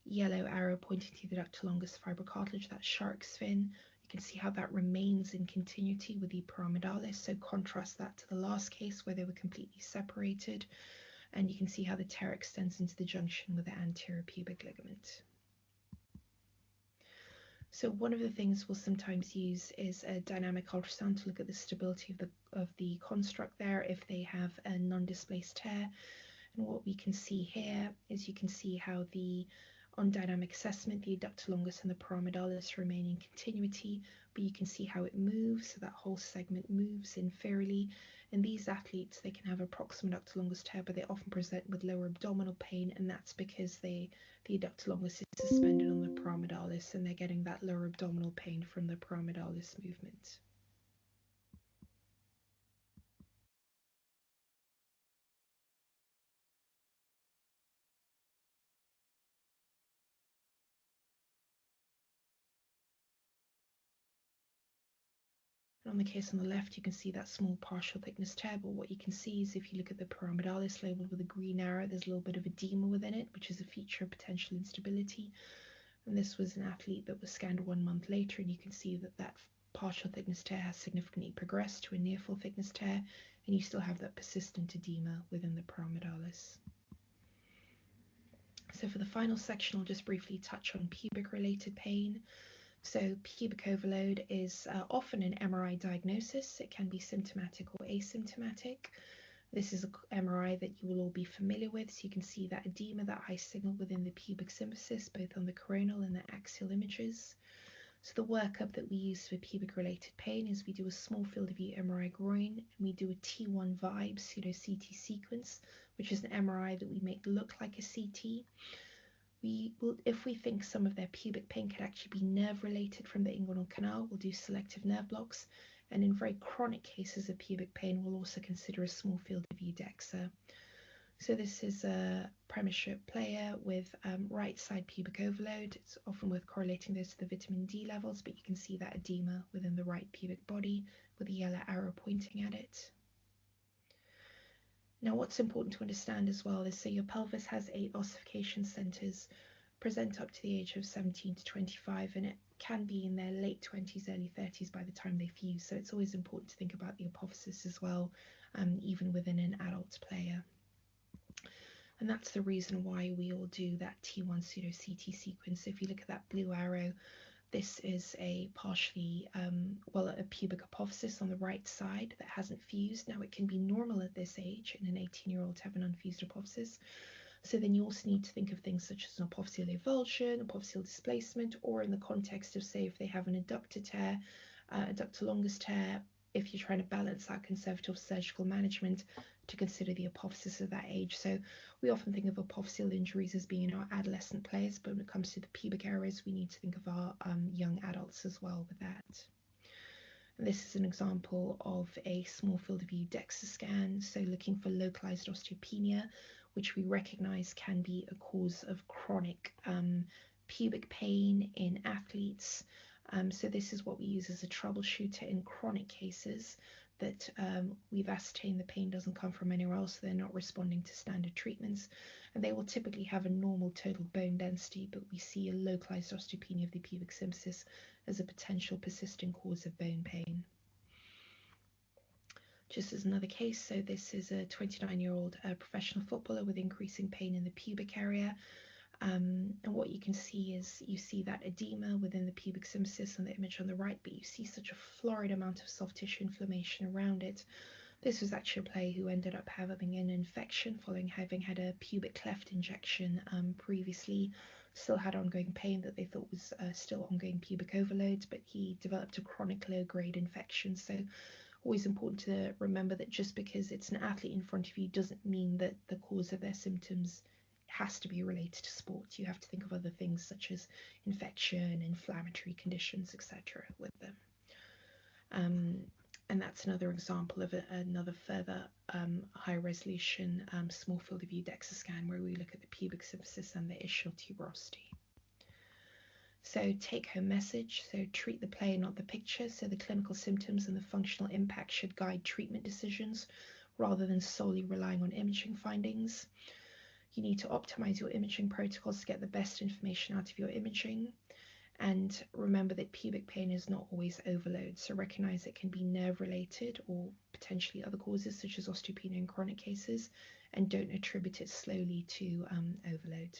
yellow arrow pointing to the adductor longus fibrocartilage, that shark's fin. You can see how that remains in continuity with the pyramidalis. So contrast that to the last case where they were completely separated. And you can see how the tear extends into the junction with the anterior pubic ligament. So one of the things we'll sometimes use is a dynamic ultrasound to look at the stability of the construct there if they have a non-displaced tear. And what we can see here is you can see how on dynamic assessment, the adductor longus and the pyramidalis remain in continuity, but you can see how it moves, so that whole segment moves inferiorly. And these athletes, they can have a proximal adductor longus tear, but they often present with lower abdominal pain, and that's because the adductor longus is suspended on the pyramidalis, and they're getting that lower abdominal pain from the pyramidalis movement. On the case on the left, you can see that small partial thickness tear, but what you can see is if you look at the pyramidalis labeled with a green arrow, there's a little bit of edema within it, which is a feature of potential instability. And this was an athlete that was scanned 1 month later, and you can see that that partial thickness tear has significantly progressed to a near full thickness tear, and you still have that persistent edema within the pyramidalis. So for the final section, I'll just briefly touch on pubic related pain. So pubic overload is often an MRI diagnosis. It can be symptomatic or asymptomatic. This is an MRI that you will all be familiar with. So you can see that edema, that eye signal within the pubic symphysis, both on the coronal and the axial images. So the workup that we use for pubic-related pain is we do a small field of view MRI groin, and we do a T1 vibe pseudo-CT sequence, which is an MRI that we make look like a CT. We will, if we think some of their pubic pain could actually be nerve-related from the inguinal canal, we'll do selective nerve blocks. And in very chronic cases of pubic pain, we'll also consider a small field of view DEXA. So this is a Premiership player with right side pubic overload. It's often worth correlating this to the vitamin D levels, but you can see that edema within the right pubic body with a yellow arrow pointing at it. Now what's important to understand as well is, so your pelvis has 8 ossification centers, present up to the age of 17 to 25, and it can be in their late 20s, early 30s by the time they fuse. So it's always important to think about the apophysis as well, even within an adult player. And that's the reason why we all do that T1 pseudo-CT sequence. If you look at that blue arrow, this is a partially, a pubic apophysis on the right side that hasn't fused. Now it can be normal at this age in an 18-year-old to have an unfused apophysis. So then you also need to think of things such as an apophyseal avulsion, apophyseal displacement, or in the context of, say, if they have an adductor tear, adductor longus tear, if you're trying to balance that conservative surgical management, to consider the apophysis of that age. So we often think of apophyseal injuries as being in our adolescent players, but when it comes to the pubic areas, we need to think of our young adults as well with that. And this is an example of a small field of view DEXA scan, so looking for localized osteopenia, which we recognize can be a cause of chronic pubic pain in athletes. So this is what we use as a troubleshooter in chronic cases that we've ascertained the pain doesn't come from anywhere else, so they're not responding to standard treatments. And they will typically have a normal total bone density, but we see a localized osteopenia of the pubic symphysis as a potential persistent cause of bone pain. Just as another case, so this is a 29-year-old professional footballer with increasing pain in the pubic area. And what you can see is you see that edema within the pubic symphysis on the image on the right, but you see such a florid amount of soft tissue inflammation around it. This was actually a player who ended up having an infection following having had a pubic cleft injection previously. Still had ongoing pain that they thought was still ongoing pubic overload, but he developed a chronic low-grade infection. So always important to remember that just because it's an athlete in front of you doesn't mean that the cause of their symptoms has to be related to sport. You have to think of other things such as infection, inflammatory conditions, etc. with them. And that's another example of another further high resolution small field of view DEXA scan where we look at the pubic symphysis and the ischial tuberosity. So take home message, so treat the player, not the picture. So the clinical symptoms and the functional impact should guide treatment decisions rather than solely relying on imaging findings. You need to optimize your imaging protocols to get the best information out of your imaging. And remember that pubic pain is not always overload. So recognize it can be nerve related or potentially other causes such as osteopenia in chronic cases, and don't attribute it solely to overload.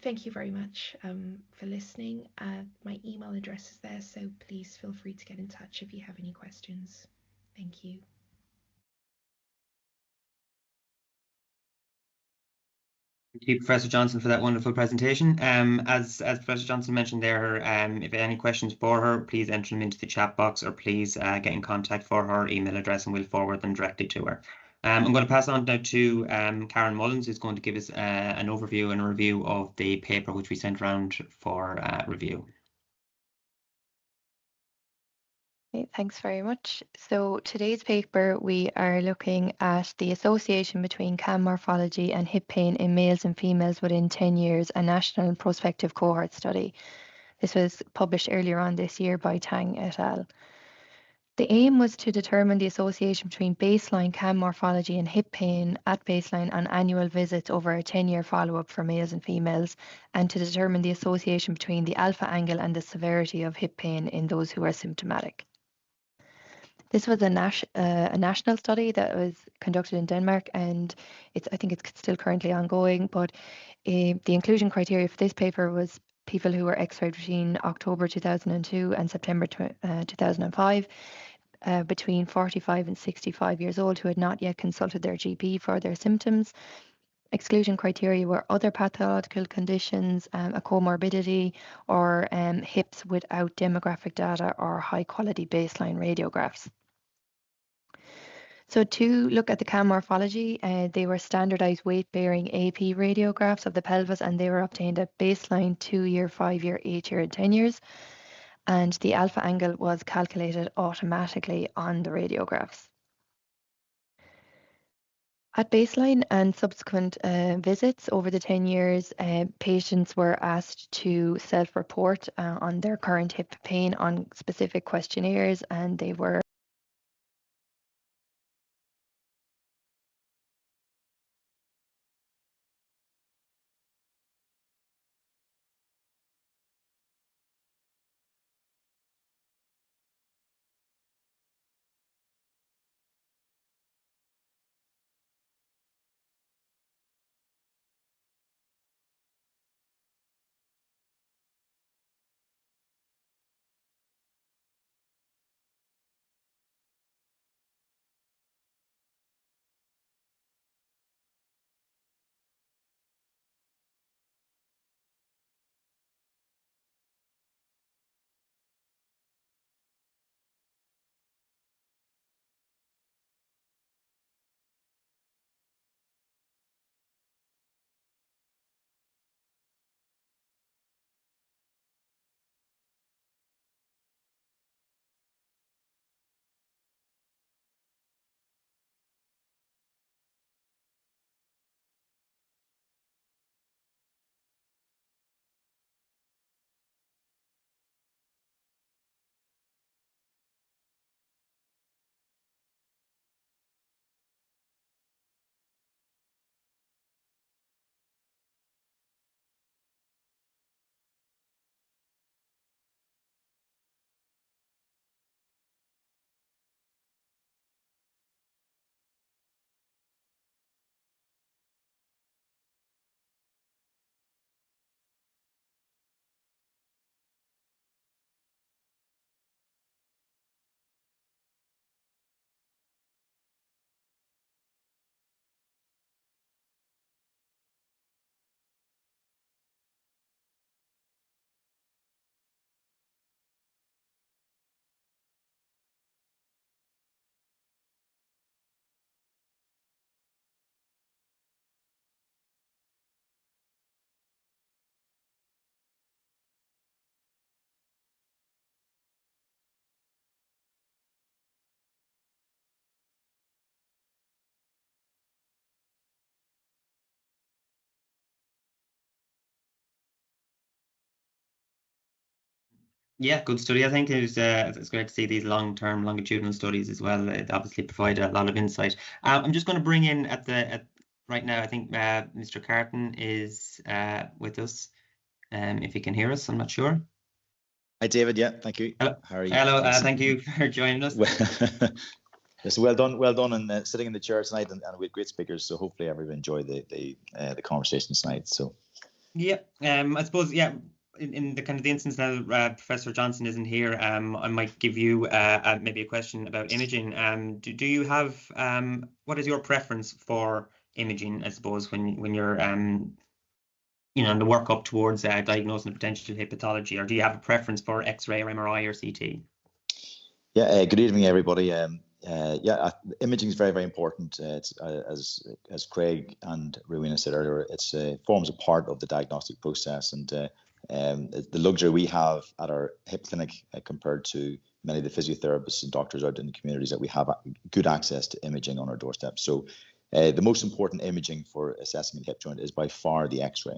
Thank you very much for listening. My email address is there, so please feel free to get in touch if you have any questions. Thank you. Thank you, Professor Johnson, for that wonderful presentation. As Professor Johnson mentioned there, if any questions for her, please enter them into the chat box, or please get in contact for her email address and we'll forward them directly to her. I'm going to pass on now to Karen Mullins, who's going to give us an overview and a review of the paper which we sent around for review. Okay, thanks very much. So today's paper, we are looking at the association between CAM morphology and hip pain in males and females within 10 years, a national prospective cohort study. This was published earlier on this year by Tang et al. The aim was to determine the association between baseline CAM morphology and hip pain at baseline and annual visits over a 10-year follow-up for males and females, and to determine the association between the alpha angle and the severity of hip pain in those who are symptomatic. This was a national study that was conducted in Denmark, and I think it's still currently ongoing, but the inclusion criteria for this paper was people who were x-rayed between October 2002 and September 2005, between 45 and 65 years old, who had not yet consulted their GP for their symptoms. Exclusion criteria were other pathological conditions, a comorbidity, or HIPs without demographic data or high-quality baseline radiographs. So to look at the CAM morphology, they were standardized weight-bearing AP radiographs of the pelvis, and they were obtained at baseline, 2-year, 5-year, 8-year, and 10 years. And the alpha angle was calculated automatically on the radiographs. At baseline and subsequent visits over the 10 years, patients were asked to self-report on their current hip pain on specific questionnaires, and they were Yeah, good study. I think it's great to see these long-term longitudinal studies as well. They obviously provide a lot of insight. I'm just going to bring in right now, I think Mr. Carton is with us. If he can hear us, I'm not sure. Hi, David. Yeah, thank you. Hello. How are you? Hello. Thank you for joining us. Yes, well done, and sitting in the chair tonight, and we had great speakers. So hopefully everyone enjoyed the conversation tonight. So yeah, I suppose in the kind of the instance now, Professor Johnson isn't here. I might give you maybe a question about imaging. Do you have what is your preference for imaging? I suppose when you're in the work up towards diagnosing a potential hip pathology, or do you have a preference for X-ray or MRI or CT? Yeah, good evening, everybody. Imaging is very, very important. It's as Craig and Rowena said earlier, it forms a part of the diagnostic process, and the luxury we have at our hip clinic compared to many of the physiotherapists and doctors out in the communities, that we have good access to imaging on our doorstep. So the most important imaging for assessing the hip joint is by far the X-ray.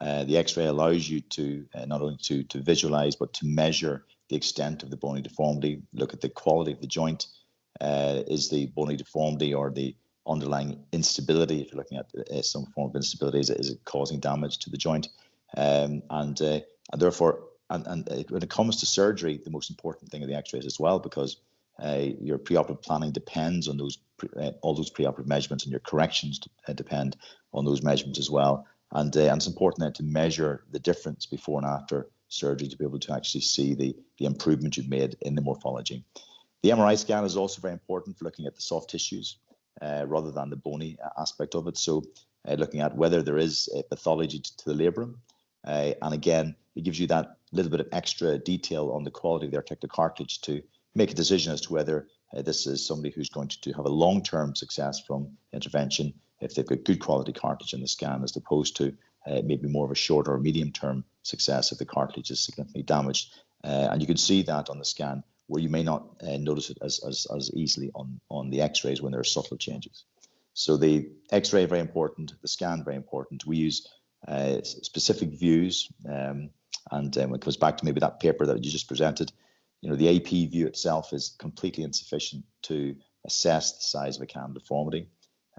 The X-ray allows you to not only to visualize, but to measure the extent of the bony deformity, look at the quality of the joint. Is the bony deformity or the underlying instability, if you're looking at some form of instability, is it causing damage to the joint? And therefore, when it comes to surgery, the most important thing of the X-rays as well, because your preoperative planning depends on all those preoperative measurements, and your corrections depend on those measurements as well. And it's important then to measure the difference before and after surgery to be able to actually see the improvement you've made in the morphology. The MRI scan is also very important for looking at the soft tissues rather than the bony aspect of it. So looking at whether there is a pathology to the labrum. And again, it gives you that little bit of extra detail on the quality of the articular cartilage to make a decision as to whether this is somebody who's going to have a long-term success from intervention if they've got good quality cartilage in the scan, as opposed to maybe more of a short or medium-term success if the cartilage is significantly damaged. And you can see that on the scan, where you may not notice it as easily on the x-rays when there are subtle changes. So the x-ray, very important, the scan, very important. We use specific views, and when it comes back to maybe that paper that you just presented, the AP view itself is completely insufficient to assess the size of a cam deformity.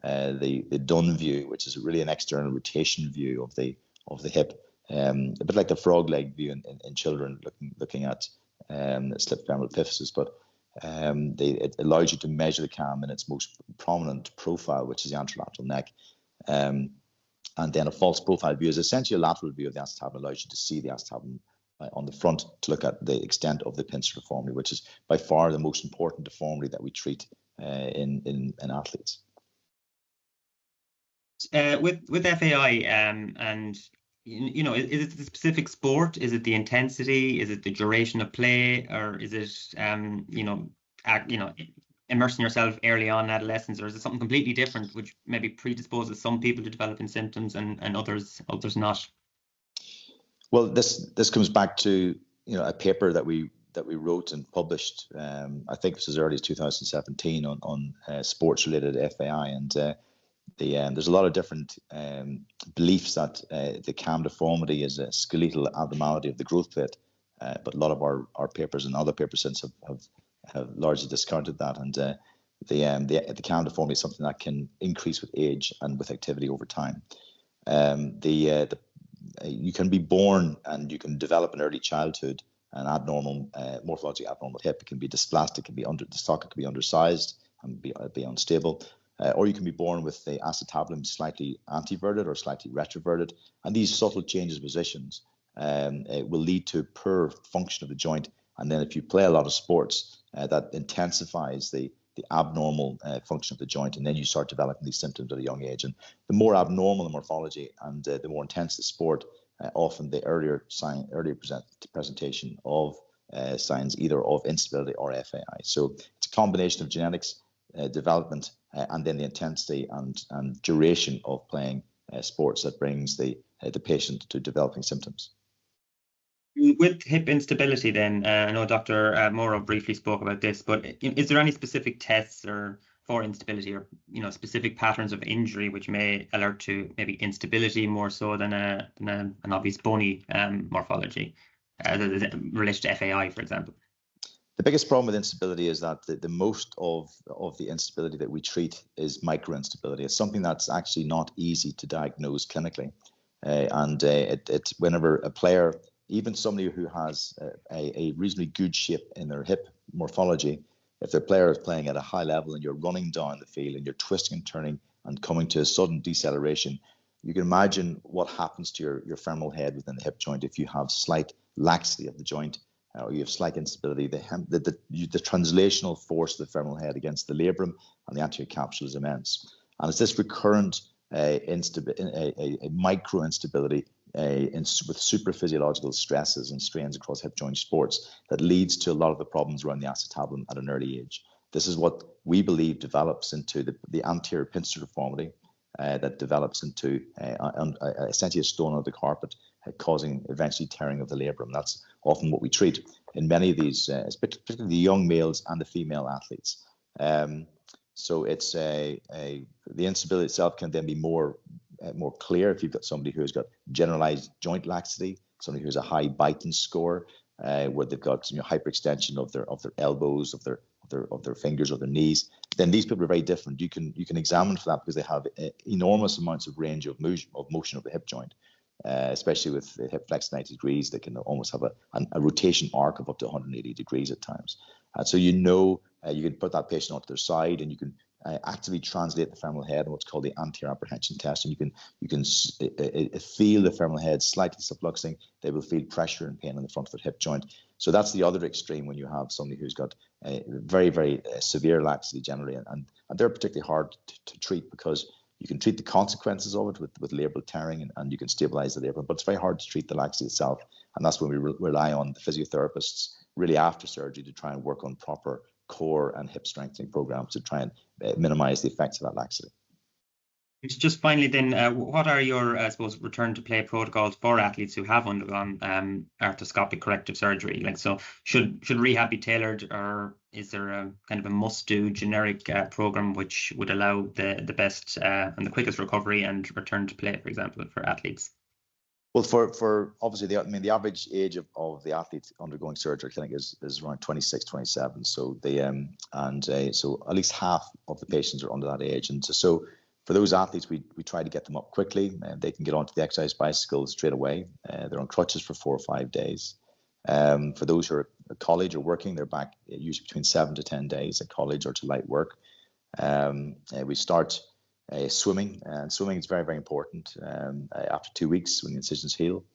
The done view, which is really an external rotation view of the hip, a bit like the frog leg view in children looking at slip femoral epiphysis, but it allows you to measure the cam in its most prominent profile, which is the anterolateral neck. And then a false profile view is essentially a lateral view of the acetabulum, allows you to see the acetabulum on the front to look at the extent of the pincer deformity, which is by far the most important deformity that we treat in athletes. With FAI, and is it the specific sport? Is it the intensity? Is it the duration of play? Or is it immersing yourself early on in adolescence? Or is it something completely different, which maybe predisposes some people to developing symptoms and others not? Well, this comes back to a paper that we wrote and published. I think this was as early as 2017 on sports related FAI, and there's a lot of different beliefs that the cam deformity is a skeletal abnormality of the growth plate, but a lot of our papers and other papers since have largely discounted that. And the cam deformity is something that can increase with age and with activity over time. You can be born and you can develop in early childhood an abnormal, morphologically abnormal hip. It can be dysplastic, it can be the socket can be undersized and be unstable. Or you can be born with the acetabulum slightly anteverted or slightly retroverted. And these subtle changes of positions will lead to poor function of the joint. And then if you play a lot of sports, that intensifies the abnormal function of the joint. And then you start developing these symptoms at a young age. And the more abnormal the morphology and the more intense the sport, often the earlier presentation of signs either of instability or FAI. So it's a combination of genetics, development, and then the intensity and duration of playing sports that brings the patient to developing symptoms. With hip instability then, I know Dr. Morrow briefly spoke about this, but is there any specific tests for instability or specific patterns of injury which may alert to maybe instability more so than an obvious bony morphology in relation to FAI, for example? The biggest problem with instability is that the most of the instability that we treat is micro instability. It's something that's actually not easy to diagnose clinically, and whenever a player, even somebody who has a reasonably good shape in their hip morphology, if their player is playing at a high level and you're running down the field and you're twisting and turning and coming to a sudden deceleration, you can imagine what happens to your femoral head within the hip joint if you have slight laxity of the joint or you have slight instability. The translational force of the femoral head against the labrum and the anterior capsule is immense. And it's this recurrent micro instability with supraphysiological stresses and strains across hip joint sports that leads to a lot of the problems around the acetabulum at an early age. This is what we believe develops into the anterior pincer deformity that develops into essentially a stone on the carpet, causing eventually tearing of the labrum. That's often what we treat in many of these, particularly the young males and the female athletes. So it's the instability itself can then be more clear if you've got somebody who has got generalized joint laxity, somebody who has a high Beighton score, where they've got hyperextension of their elbows, of their fingers, or their knees. Then these people are very different. You can examine for that because they have enormous amounts of range of motion of the hip joint, especially with the hip flex 90 degrees. They can almost have a rotation arc of up to 180 degrees at times. And so you can put that patient onto their side and you can actively translate the femoral head in what's called the anterior apprehension test, and you can feel the femoral head slightly subluxing. They will feel pressure and pain in the front of the hip joint. So that's the other extreme when you have somebody who's got a very severe laxity generally, and they're particularly hard to treat because you can treat the consequences of it with labral tearing, and you can stabilize the labral, but it's very hard to treat the laxity itself, and that's when we rely on the physiotherapists really after surgery to try and work on proper core and hip strengthening programs to try and minimize the effects of that laxity. Just finally then, what are your, I suppose, return to play protocols for athletes who have undergone arthroscopic corrective surgery? Like, so should rehab be tailored, or is there a kind of a must-do generic program which would allow the best and the quickest recovery and return to play, for example, for athletes? Well, for obviously, the average age of the athletes undergoing surgery, I think, is around 26, 27. So so at least half of the patients are under that age, and so for those athletes, we try to get them up quickly, and they can get onto the exercise bicycle straight away. They're on crutches for 4 or 5 days. For those who are at college or working, they're back usually between 7 to 10 days at college or to light work. We start swimming, and swimming is very important. After 2 weeks, when the incisions heal,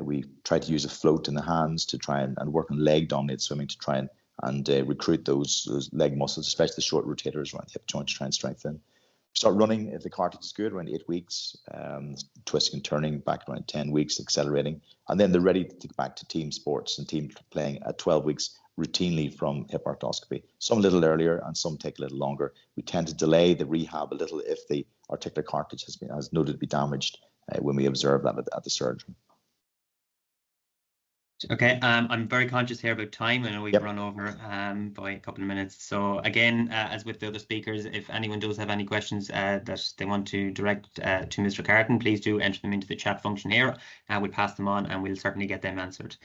we try to use a float in the hands to try and work on leg-dominated swimming to try and recruit those leg muscles, especially the short rotators around the hip joint, to try and strengthen. Start running if the cartilage is good around 8 weeks, twisting and turning back around 10 weeks, accelerating, and then they're ready to get back to team sports and team playing at 12 weeks routinely from hip arthroscopy. Some a little earlier and some take a little longer. We tend to delay the rehab a little if the articular cartilage has noted to be damaged when we observe that at the surgery. Okay, I'm very conscious here about time. I know we've run over by a couple of minutes. So again, as with the other speakers, if anyone does have any questions that they want to direct to Mr. Carton, please do enter them into the chat function here. We'll pass them on and we'll certainly get them answered.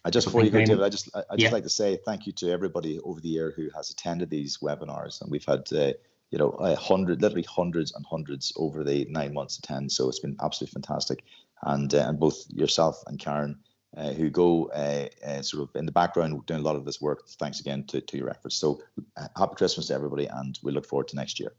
Before you go, David, I just like to say thank you to everybody over the year who has attended these webinars, and we've had literally hundreds and hundreds over the 9 months attend. So it's been absolutely fantastic, and both yourself and Karen, who go sort of in the background doing a lot of this work. Thanks again to your efforts. So happy Christmas to everybody, and we look forward to next year.